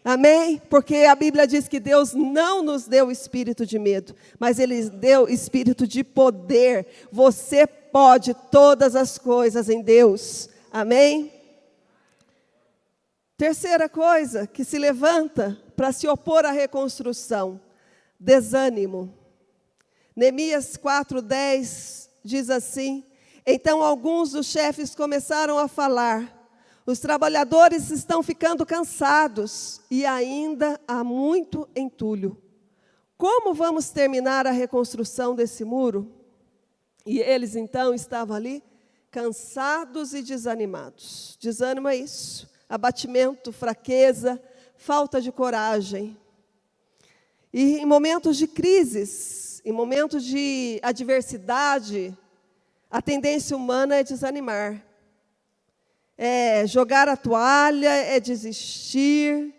Amém? Porque a Bíblia diz que Deus não nos deu espírito de medo, mas Ele deu espírito de poder. Você pode todas as coisas em Deus. Amém? Terceira coisa que se levanta para se opor à reconstrução: desânimo. Neemias 4:10 diz assim: então alguns dos chefes começaram a falar, os trabalhadores estão ficando cansados e ainda há muito entulho. Como vamos terminar a reconstrução desse muro? E eles então estavam ali cansados e desanimados. Desânimo é isso, abatimento, fraqueza, falta de coragem. E em momentos de crises, em momentos de adversidade, a tendência humana é desanimar. É jogar a toalha, é desistir.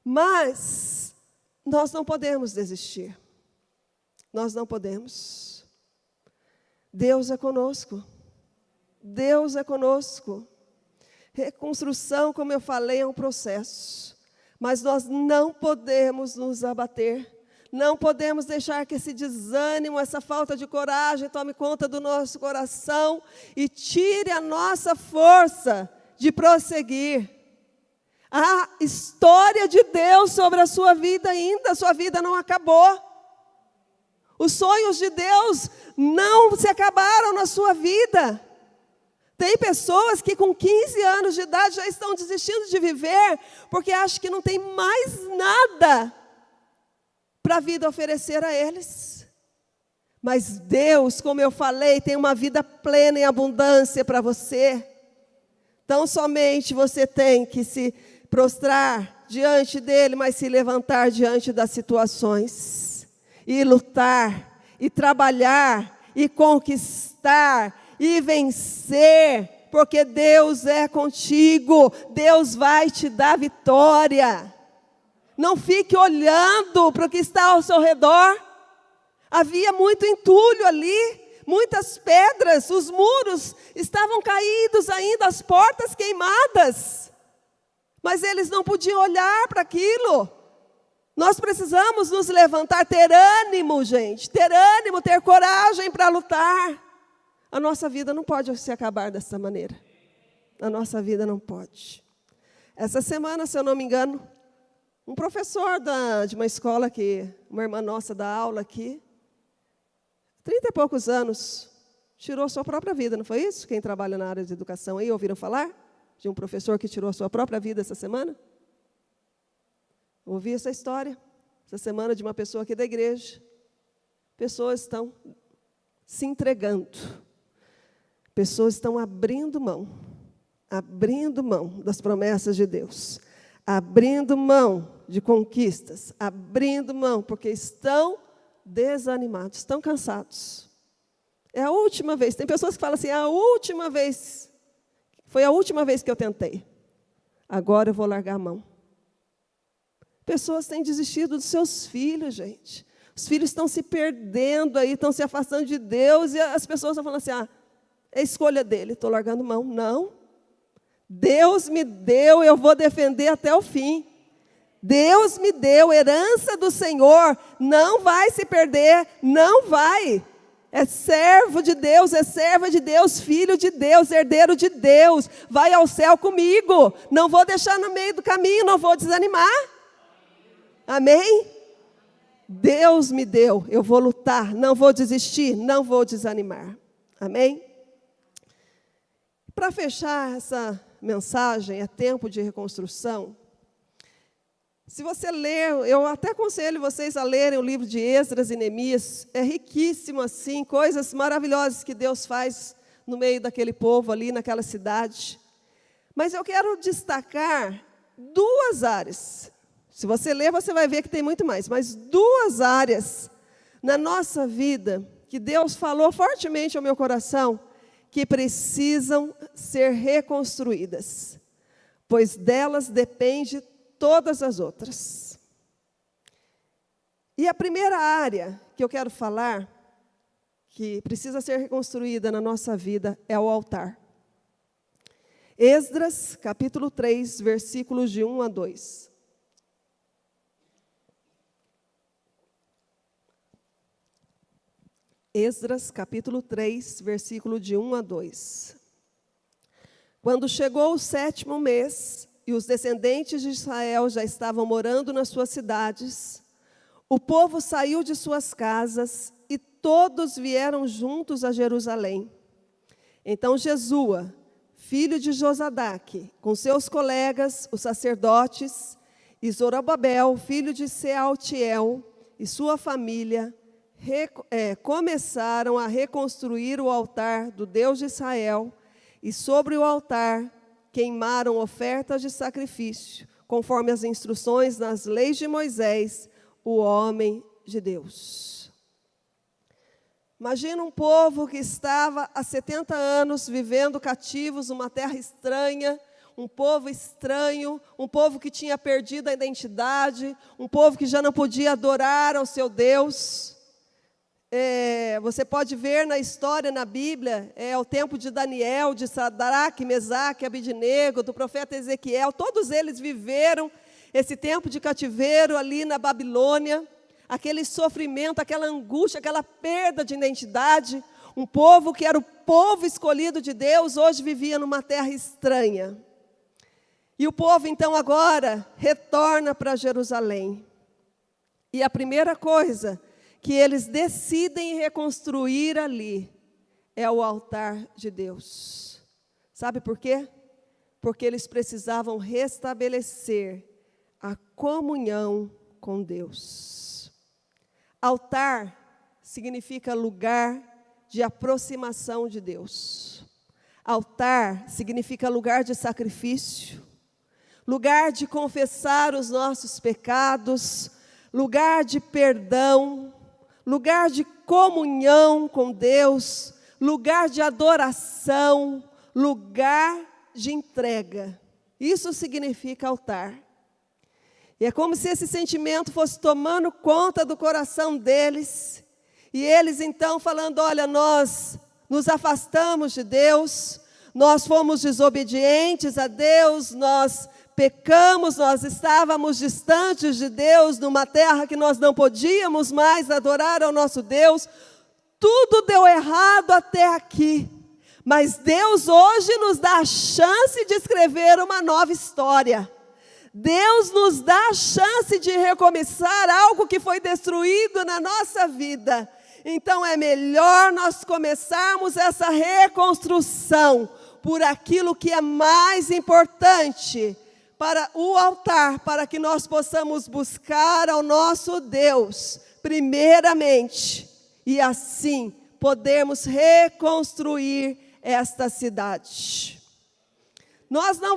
Mas nós não podemos desistir. Nós não podemos. Deus é conosco. Deus é conosco. Reconstrução, como eu falei, é um processo. Mas nós não podemos nos abater. Não podemos deixar que esse desânimo, essa falta de coragem tome conta do nosso coração e tire a nossa força de prosseguir. A história de Deus sobre a sua vida ainda, a sua vida não acabou. Os sonhos de Deus não se acabaram na sua vida. Tem pessoas que com 15 anos de idade já estão desistindo de viver, porque acham que não tem mais nada para a vida oferecer a eles. Mas Deus, como eu falei, tem uma vida plena em abundância para você. Então somente você tem que se prostrar diante dele, mas se levantar diante das situações. E lutar, e trabalhar, e conquistar, e vencer. Porque Deus é contigo, Deus vai te dar vitória. Não fique olhando para o que está ao seu redor. Havia muito entulho ali, muitas pedras, os muros estavam caídos ainda, as portas queimadas. Mas eles não podiam olhar para aquilo. Nós precisamos nos levantar, ter ânimo, gente, ter ânimo, ter coragem para lutar. A nossa vida não pode se acabar dessa maneira. A nossa vida não pode. Essa semana, se eu não me engano, um professor de uma escola que uma irmã nossa dá aula aqui, 30 e poucos anos, tirou sua própria vida, não foi isso? Quem trabalha na área de educação aí, ouviram falar de um professor que tirou sua própria vida essa semana? Ouvi essa história essa semana de uma pessoa aqui da igreja. Pessoas estão se entregando. Pessoas estão abrindo mão das promessas de Deus, abrindo mão de conquistas, abrindo mão, porque estão desanimados, estão cansados. É a última vez. Tem pessoas que falam assim, foi a última vez que eu tentei. Agora eu vou largar a mão. Pessoas têm desistido dos seus filhos, gente. Os filhos estão se perdendo aí, estão se afastando de Deus, e as pessoas estão falando assim, é escolha dele, estou largando mão. Não. Deus me deu, eu vou defender até o fim. Deus me deu, herança do Senhor, não vai se perder, não vai. É servo de Deus, é serva de Deus, filho de Deus, herdeiro de Deus. Vai ao céu comigo, não vou deixar no meio do caminho, não vou desanimar. Amém? Deus me deu, eu vou lutar, não vou desistir, não vou desanimar. Amém? Para fechar essa mensagem, é tempo de reconstrução. Se você ler, eu até aconselho vocês a lerem o livro de Esdras e Neemias, é riquíssimo assim, coisas maravilhosas que Deus faz no meio daquele povo ali, naquela cidade. Mas eu quero destacar 2 áreas. Se você ler, você vai ver que tem muito mais, mas 2 áreas na nossa vida que Deus falou fortemente ao meu coração, que precisam ser reconstruídas, pois delas depende todas as outras. E a primeira área que eu quero falar, que precisa ser reconstruída na nossa vida, é o altar. Esdras, capítulo 3, versículos de 1 a 2. Esdras, capítulo 3, versículo de 1 a 2. Quando chegou o 7º mês, e os descendentes de Israel já estavam morando nas suas cidades, o povo saiu de suas casas e todos vieram juntos a Jerusalém. Então Jesua, filho de Josadaque, com seus colegas, os sacerdotes, e Zorobabel, filho de Sealtiel, e sua família, começaram a reconstruir o altar do Deus de Israel, e sobre o altar queimaram ofertas de sacrifício, conforme as instruções nas leis de Moisés, o homem de Deus. Imagina um povo que estava há 70 anos vivendo cativos numa terra estranha, um povo estranho, um povo que tinha perdido a identidade, um povo que já não podia adorar ao seu Deus. Você pode ver na história, na Bíblia, o tempo de Daniel, de Sadraque, Mesaque, Abidnego, do profeta Ezequiel, todos eles viveram esse tempo de cativeiro ali na Babilônia, aquele sofrimento, aquela angústia, aquela perda de identidade. Um povo que era o povo escolhido de Deus, hoje vivia numa terra estranha. E o povo, então, agora, retorna para Jerusalém. E a primeira coisa que eles decidem reconstruir ali é o altar de Deus. Sabe por quê? Porque eles precisavam restabelecer a comunhão com Deus. Altar significa lugar de aproximação de Deus. Altar significa lugar de sacrifício, lugar de confessar os nossos pecados, lugar de perdão, lugar de comunhão com Deus, lugar de adoração, lugar de entrega. Isso significa altar. E é como se esse sentimento fosse tomando conta do coração deles, e eles então falando, olha, nós nos afastamos de Deus, nós fomos desobedientes a Deus, nós pecamos, nós estávamos distantes de Deus, numa terra que nós não podíamos mais adorar ao nosso Deus. Tudo deu errado até aqui. Mas Deus hoje nos dá a chance de escrever uma nova história. Deus nos dá a chance de recomeçar algo que foi destruído na nossa vida. Então é melhor nós começarmos essa reconstrução por aquilo que é mais importante, para o altar, para que nós possamos buscar ao nosso Deus, primeiramente, e assim podermos reconstruir esta cidade. Nós não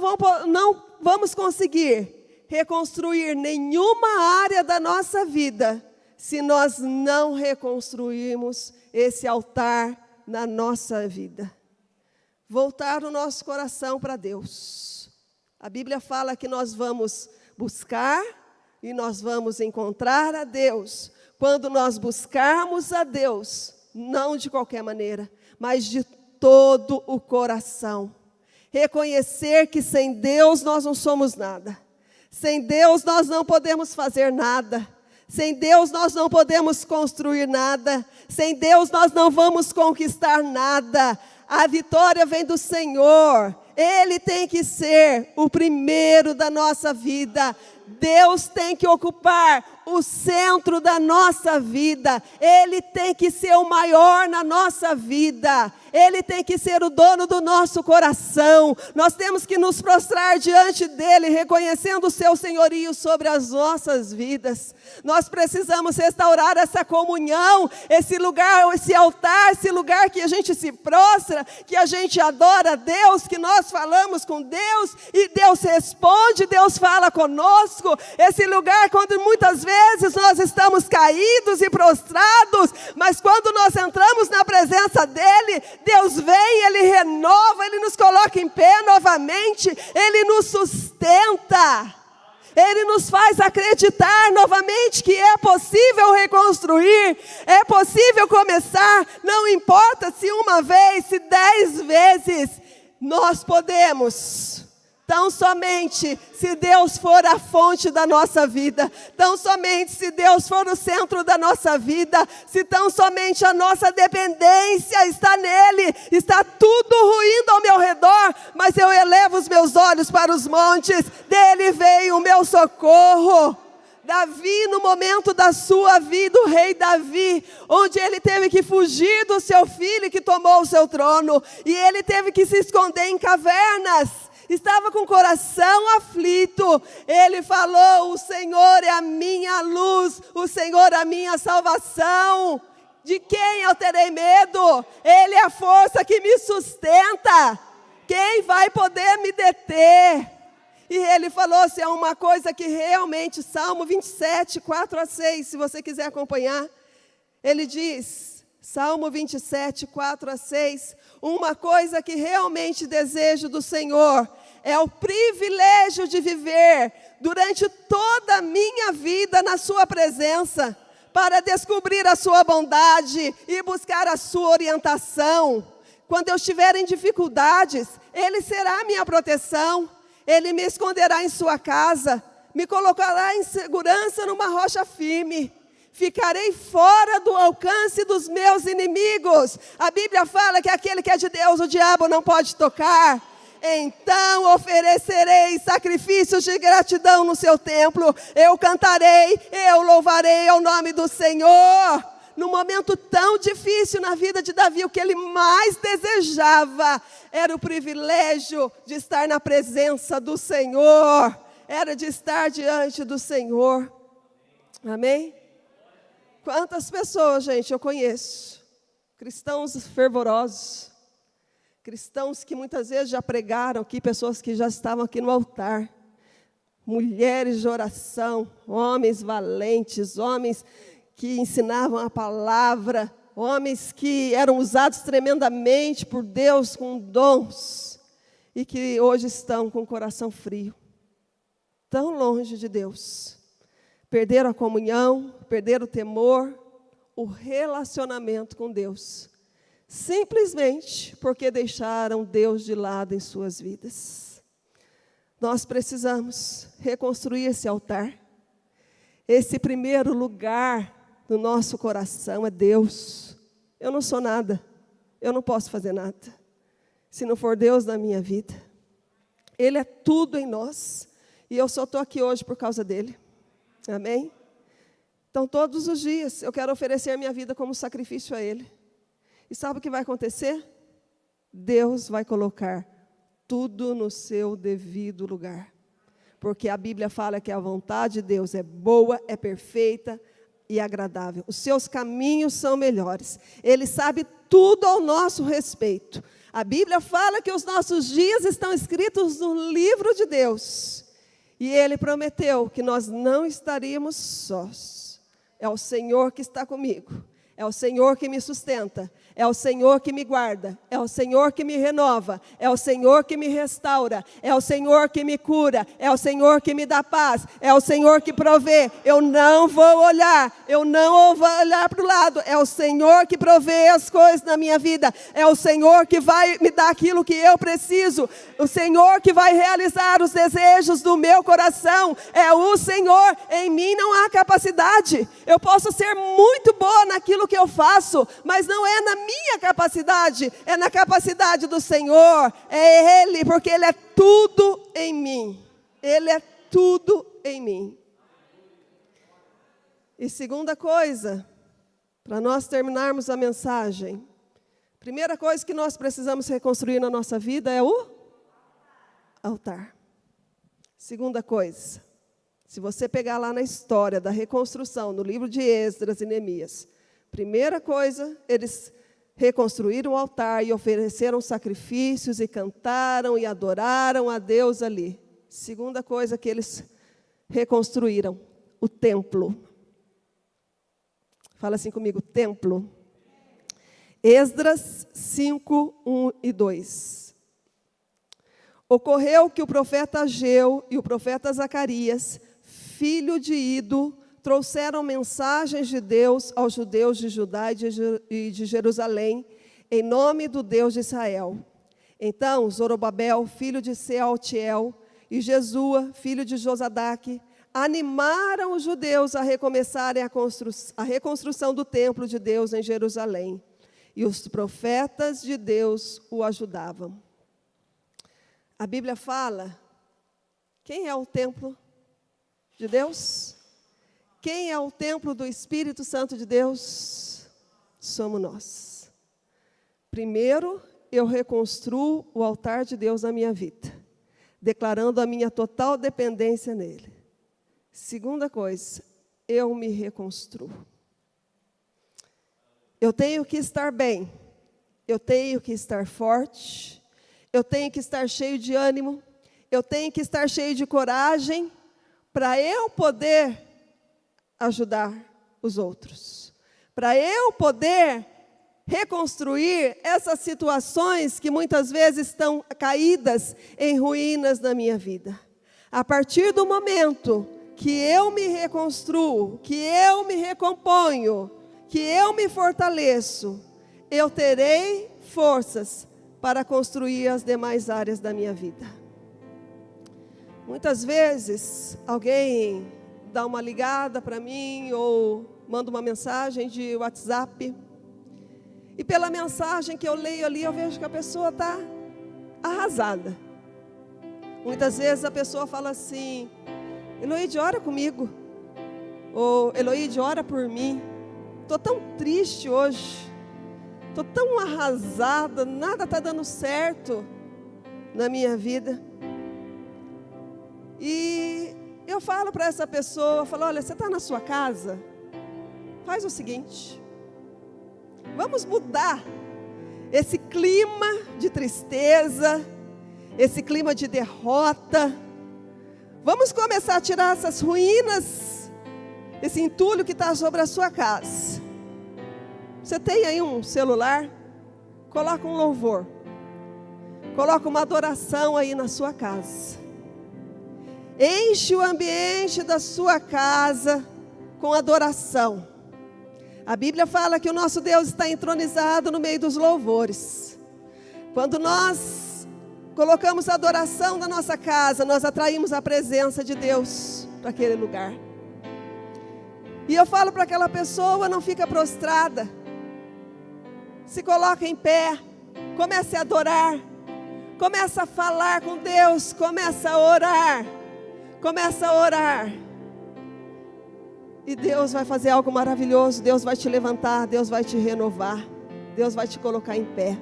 vamos conseguir reconstruir nenhuma área da nossa vida se nós não reconstruirmos esse altar na nossa vida. Voltar o nosso coração para Deus. A Bíblia fala que nós vamos buscar e nós vamos encontrar a Deus. Quando nós buscarmos a Deus, não de qualquer maneira, mas de todo o coração. Reconhecer que sem Deus nós não somos nada. Sem Deus nós não podemos fazer nada. Sem Deus nós não podemos construir nada. Sem Deus nós não vamos conquistar nada. A vitória vem do Senhor. Ele tem que ser o primeiro da nossa vida. Deus tem que ocupar o centro da nossa vida. Ele tem que ser o maior na nossa vida. Ele tem que ser o dono do nosso coração. Nós temos que nos prostrar diante dele, reconhecendo o seu senhorio sobre as nossas vidas. Nós precisamos restaurar essa comunhão, esse lugar, esse altar, esse lugar que a gente se prostra, que a gente adora a Deus, que nós falamos com Deus e Deus responde, Deus fala conosco. Esse lugar quando muitas vezes nós estamos caídos e prostrados, mas quando nós entramos na presença dele, Deus vem, ele renova, ele nos coloca em pé novamente, ele nos sustenta. Ele nos faz acreditar novamente que é possível reconstruir, é possível começar, não importa se uma vez, se 10 vezes, nós podemos. Tão somente se Deus for a fonte da nossa vida, tão somente se Deus for o centro da nossa vida, se tão somente a nossa dependência está nele, está tudo ruindo ao meu redor, mas eu elevo os meus olhos para os montes, dele veio o meu socorro. Davi, no momento da sua vida, o rei Davi, onde ele teve que fugir do seu filho que tomou o seu trono, e ele teve que se esconder em cavernas, estava com o coração aflito, ele falou: o Senhor é a minha luz, o Senhor é a minha salvação, de quem eu terei medo? Ele é a força que me sustenta, quem vai poder me deter? E ele falou, se é uma coisa que realmente, Salmo 27, 4 a 6, se você quiser acompanhar, ele diz, Salmo 27, 4 a 6, uma coisa que realmente desejo do Senhor, é o privilégio de viver durante toda a minha vida na sua presença, para descobrir a sua bondade e buscar a sua orientação. Quando eu estiver em dificuldades, ele será a minha proteção. Ele me esconderá em sua casa, me colocará em segurança numa rocha firme. Ficarei fora do alcance dos meus inimigos. A Bíblia fala que aquele que é de Deus, o diabo não pode tocar. Então oferecerei sacrifícios de gratidão no seu templo. Eu cantarei, eu louvarei ao nome do Senhor. No momento tão difícil na vida de Davi, o que ele mais desejava era o privilégio de estar na presença do Senhor. Era de estar diante do Senhor. Amém? Quantas pessoas, gente, eu conheço, cristãos fervorosos, cristãos que muitas vezes já pregaram aqui, pessoas que já estavam aqui no altar, mulheres de oração, homens valentes, homens que ensinavam a palavra, homens que eram usados tremendamente por Deus com dons, e que hoje estão com o coração frio, tão longe de Deus. Perderam a comunhão, perderam o temor, o relacionamento com Deus. Simplesmente porque deixaram Deus de lado em suas vidas. Nós precisamos reconstruir esse altar. Esse primeiro lugar do nosso coração é Deus. Eu não sou nada, eu não posso fazer nada, se não for Deus na minha vida. Ele é tudo em nós, e eu só estou aqui hoje por causa dele. Amém? Então, todos os dias, eu quero oferecer a minha vida como sacrifício a Ele. E sabe o que vai acontecer? Deus vai colocar tudo no seu devido lugar. porque a Bíblia fala que a vontade de Deus é boa, é perfeita e agradável. Os seus caminhos são melhores. Ele sabe tudo ao nosso respeito. A Bíblia fala que os nossos dias estão escritos no livro de Deus. E Ele prometeu que nós não estaríamos sós. É o Senhor que está comigo. É o Senhor que me sustenta. É o Senhor que me guarda, é o Senhor que me renova, é o Senhor que me restaura, é o Senhor que me cura, é o Senhor que me dá paz, é o Senhor que provê. Eu não vou olhar para o lado, é o Senhor que provê as coisas na minha vida, é o Senhor que vai me dar aquilo que eu preciso, o Senhor que vai realizar os desejos do meu coração, é o Senhor. Em mim não há capacidade, eu posso ser muito boa naquilo que eu faço, mas não é na minha capacidade, é na capacidade do Senhor, é Ele, porque Ele é tudo em mim, Ele é tudo em mim. E segunda coisa, para nós terminarmos a mensagem, primeira coisa que nós precisamos reconstruir na nossa vida é o altar. Segunda coisa, se você pegar lá na história da reconstrução, no livro de Esdras e Neemias, primeira coisa, eles reconstruíram o altar e ofereceram sacrifícios e cantaram e adoraram a Deus ali. Segunda coisa que eles reconstruíram, o templo. Fala assim comigo, templo. Esdras 5, 1 e 2. Ocorreu que o profeta Ageu e o profeta Zacarias, filho de Ido, trouxeram mensagens de Deus aos judeus de Judá e de Jerusalém, em nome do Deus de Israel. Então, Zorobabel, filho de Sealtiel, e Jesua, filho de Josadaque, animaram os judeus a recomeçarem a reconstrução do templo de Deus em Jerusalém. E os profetas de Deus o ajudavam. A Bíblia fala, quem é o templo de Deus? Quem é o templo do Espírito Santo de Deus? Somos nós. Primeiro, eu reconstruo o altar de Deus na minha vida, declarando a minha total dependência nele. Segunda coisa, eu me reconstruo. Eu tenho que estar bem, eu tenho que estar forte, eu tenho que estar cheio de ânimo, eu tenho que estar cheio de coragem, para eu poder ajudar os outros, para eu poder reconstruir essas situações que muitas vezes estão caídas em ruínas na minha vida. A partir do momento que eu me reconstruo, que eu me recomponho, que eu me fortaleço, eu terei forças para construir as demais áreas da minha vida. Muitas vezes alguém dá uma ligada para mim ou manda uma mensagem de WhatsApp. E pela mensagem que eu leio ali, eu vejo que a pessoa está arrasada. Muitas vezes a pessoa fala assim, Eloíde, ora comigo. Ou Eloíde, ora por mim. Estou tão triste hoje. Estou tão arrasada, nada está dando certo na minha vida. E eu falo para essa pessoa, falo, olha, você está na sua casa? Faz o seguinte, vamos mudar esse clima de tristeza, esse clima de derrota. Vamos começar a tirar essas ruínas, esse entulho que está sobre a sua casa. Você tem aí um celular? Coloca um louvor. Coloca uma adoração aí na sua casa. Enche o ambiente da sua casa com adoração. A Bíblia fala que o nosso Deus está entronizado no meio dos louvores. Quando nós colocamos a adoração na nossa casa, nós atraímos a presença de Deus para aquele lugar. E eu falo para aquela pessoa, não fica prostrada. Se coloca em pé, comece a adorar, começa a falar com Deus, começa a orar. Começa a orar. E Deus vai fazer algo maravilhoso. Deus vai te levantar, Deus vai te renovar, Deus vai te colocar em pé.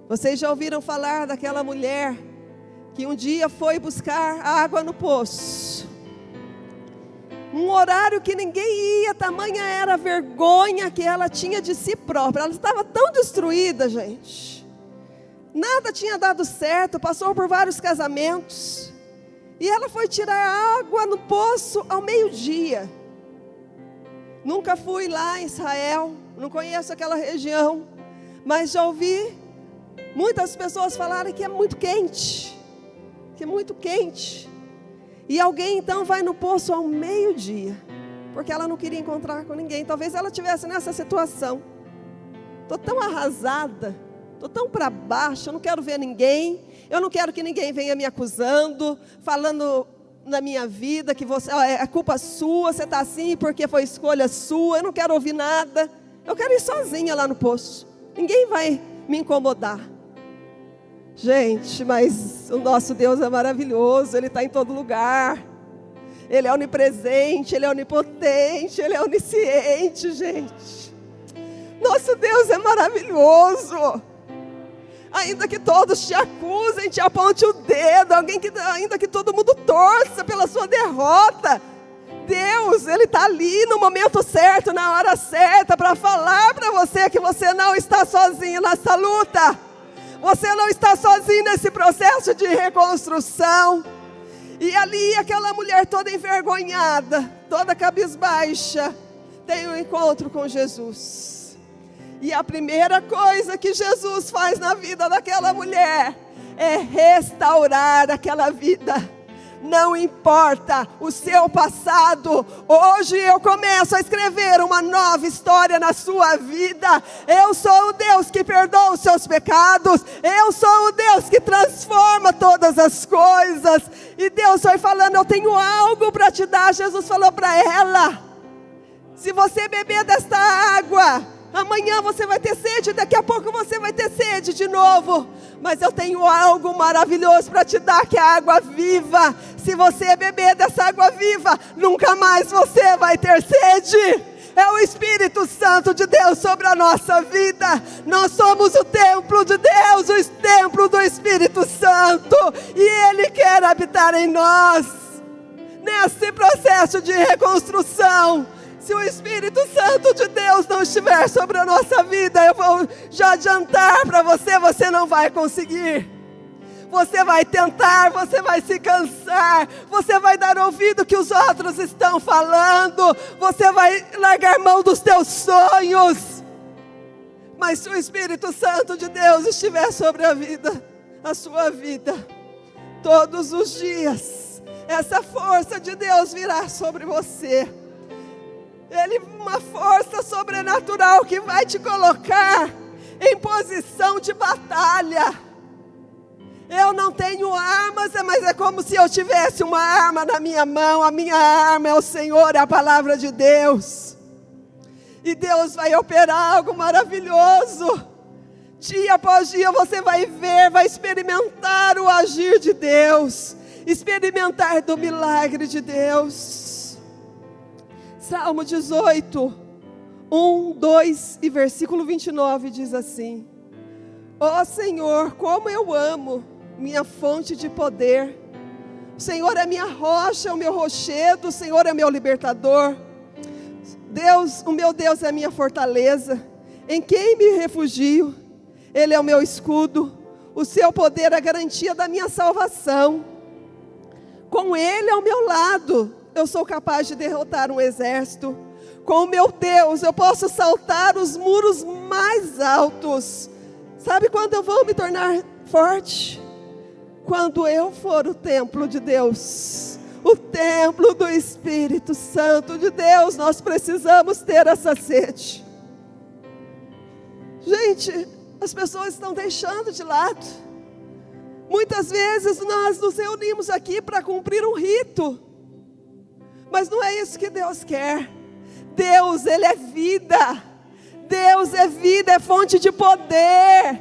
Vocês já ouviram falar daquela mulher que um dia foi buscar água no poço. Um horário que ninguém ia, tamanha era a vergonha que ela tinha de si própria. Ela estava tão destruída, gente. Nada tinha dado certo, passou por vários casamentos. E ela foi tirar água no poço ao meio-dia. Nunca fui lá em Israel, não conheço aquela região, mas já ouvi muitas pessoas falarem que é muito quente. Que é muito quente. E alguém então vai no poço ao meio-dia, porque ela não queria encontrar com ninguém. Talvez ela estivesse nessa situação. Estou tão arrasada, estou tão para baixo, eu não quero ver ninguém. Eu não quero que ninguém venha me acusando, falando na minha vida que você, é culpa sua, você está assim porque foi escolha sua. Eu não quero ouvir nada. Eu quero ir sozinha lá no poço. Ninguém vai me incomodar. Gente, mas o nosso Deus é maravilhoso, Ele está em todo lugar. Ele é onipresente, Ele é onipotente, Ele é onisciente, gente. Nosso Deus é maravilhoso. Ainda que todos te acusem, te aponte o dedo, ainda que todo mundo torça pela sua derrota, Deus, Ele está ali no momento certo, na hora certa, para falar para você que você não está sozinho nessa luta. Você não está sozinho nesse processo de reconstrução. E ali aquela mulher toda envergonhada, toda cabisbaixa, tem um encontro com Jesus. E a primeira coisa que Jesus faz na vida daquela mulher é restaurar aquela vida. Não importa o seu passado, hoje eu começo a escrever uma nova história na sua vida. Eu sou o Deus que perdoa os seus pecados, eu sou o Deus que transforma todas as coisas. E Deus foi falando, eu tenho algo para te dar. Jesus falou para ela, se você beber desta água, amanhã você vai ter sede, daqui a pouco você vai ter sede de novo. Mas eu tenho algo maravilhoso para te dar, que é a água viva. Se você beber dessa água viva, nunca mais você vai ter sede. É o Espírito Santo de Deus sobre a nossa vida. Nós somos o templo de Deus, o templo do Espírito Santo. E Ele quer habitar em nós. Nesse processo de reconstrução, se o Espírito Santo de Deus não estiver sobre a nossa vida, eu vou já adiantar para você, você não vai conseguir. Você vai tentar, você vai se cansar, você vai dar ouvido que os outros estão falando, você vai largar mão dos teus sonhos. Mas se o Espírito Santo de Deus estiver sobre a sua vida, todos os dias, essa força de Deus virá sobre você. Uma força sobrenatural que vai te colocar em posição de batalha. Eu não tenho armas, mas é como se eu tivesse uma arma na minha mão. A minha arma é o Senhor, é a palavra de Deus. E Deus vai operar algo maravilhoso. Dia após dia você vai ver, vai experimentar o agir de Deus, experimentar do milagre de Deus. Salmo 18, 1, 2 e versículo 29 diz assim: ó Senhor, como eu amo, minha fonte de poder. O Senhor é minha rocha, é o meu rochedo, o Senhor é meu libertador. Deus, o meu Deus é minha fortaleza, em quem me refugio. Ele é o meu escudo, o seu poder é a garantia da minha salvação. Com Ele ao meu lado, eu sou capaz de derrotar um exército. Com o meu Deus, eu posso saltar os muros mais altos. Sabe quando eu vou me tornar forte? Quando eu for o templo de Deus, o templo do Espírito Santo de Deus. Nós precisamos ter essa sede. Gente, as pessoas estão deixando de lado. Muitas vezes nós nos reunimos aqui para cumprir um rito, mas não é isso que Deus quer. Deus, Ele é vida. Deus é vida, é fonte de poder.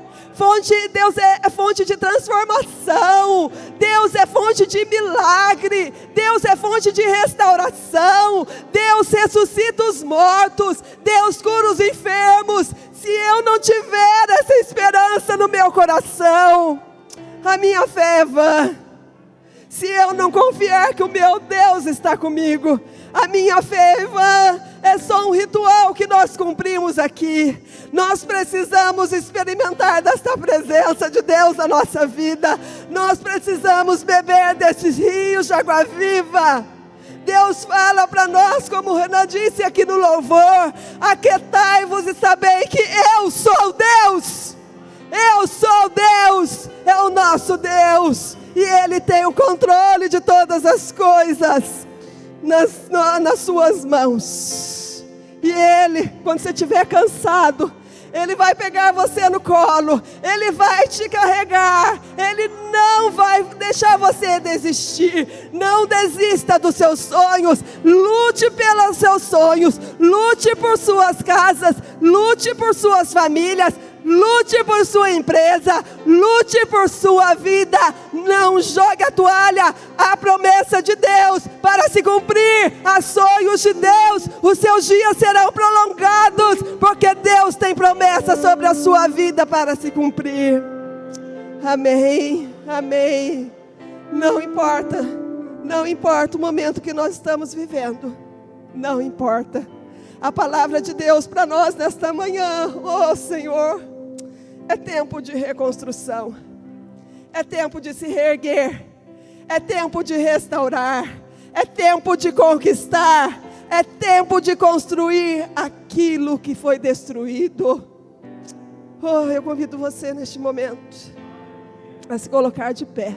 Deus é fonte de transformação. Deus é fonte de milagre. Deus é fonte de restauração. Deus ressuscita os mortos. Deus cura os enfermos. Se eu não tiver essa esperança no meu coração, a minha fé é vã. se eu não confiar que o meu Deus está comigo, a minha fé é vã, é só um ritual que nós cumprimos aqui. Nós precisamos experimentar desta presença de Deus na nossa vida. Nós precisamos beber desses rios de água viva. Deus fala para nós, como o Renan disse aqui no louvor: aquietai-vos e sabei que eu sou Deus. Eu sou Deus, é o nosso Deus, e Ele tem o controle de todas as coisas nas suas mãos. E Ele, quando você estiver cansado, Ele vai pegar você no colo, Ele vai te carregar, Ele não vai deixar você desistir. Não desista dos seus sonhos, lute pelos seus sonhos, lute por suas casas, lute por suas famílias, lute por sua empresa, lute por sua vida. Não jogue a toalha. A promessa de Deus para se cumprir, a sonhos de Deus, os seus dias serão prolongados, porque Deus tem promessa sobre a sua vida para se cumprir. Amém, amém. Não importa o momento que nós estamos vivendo, não importa. A palavra de Deus para nós nesta manhã, oh Senhor, é tempo de reconstrução, é tempo de se reerguer, é tempo de restaurar, é tempo de conquistar, é tempo de construir aquilo que foi destruído. Oh, eu convido você neste momento a se colocar de pé.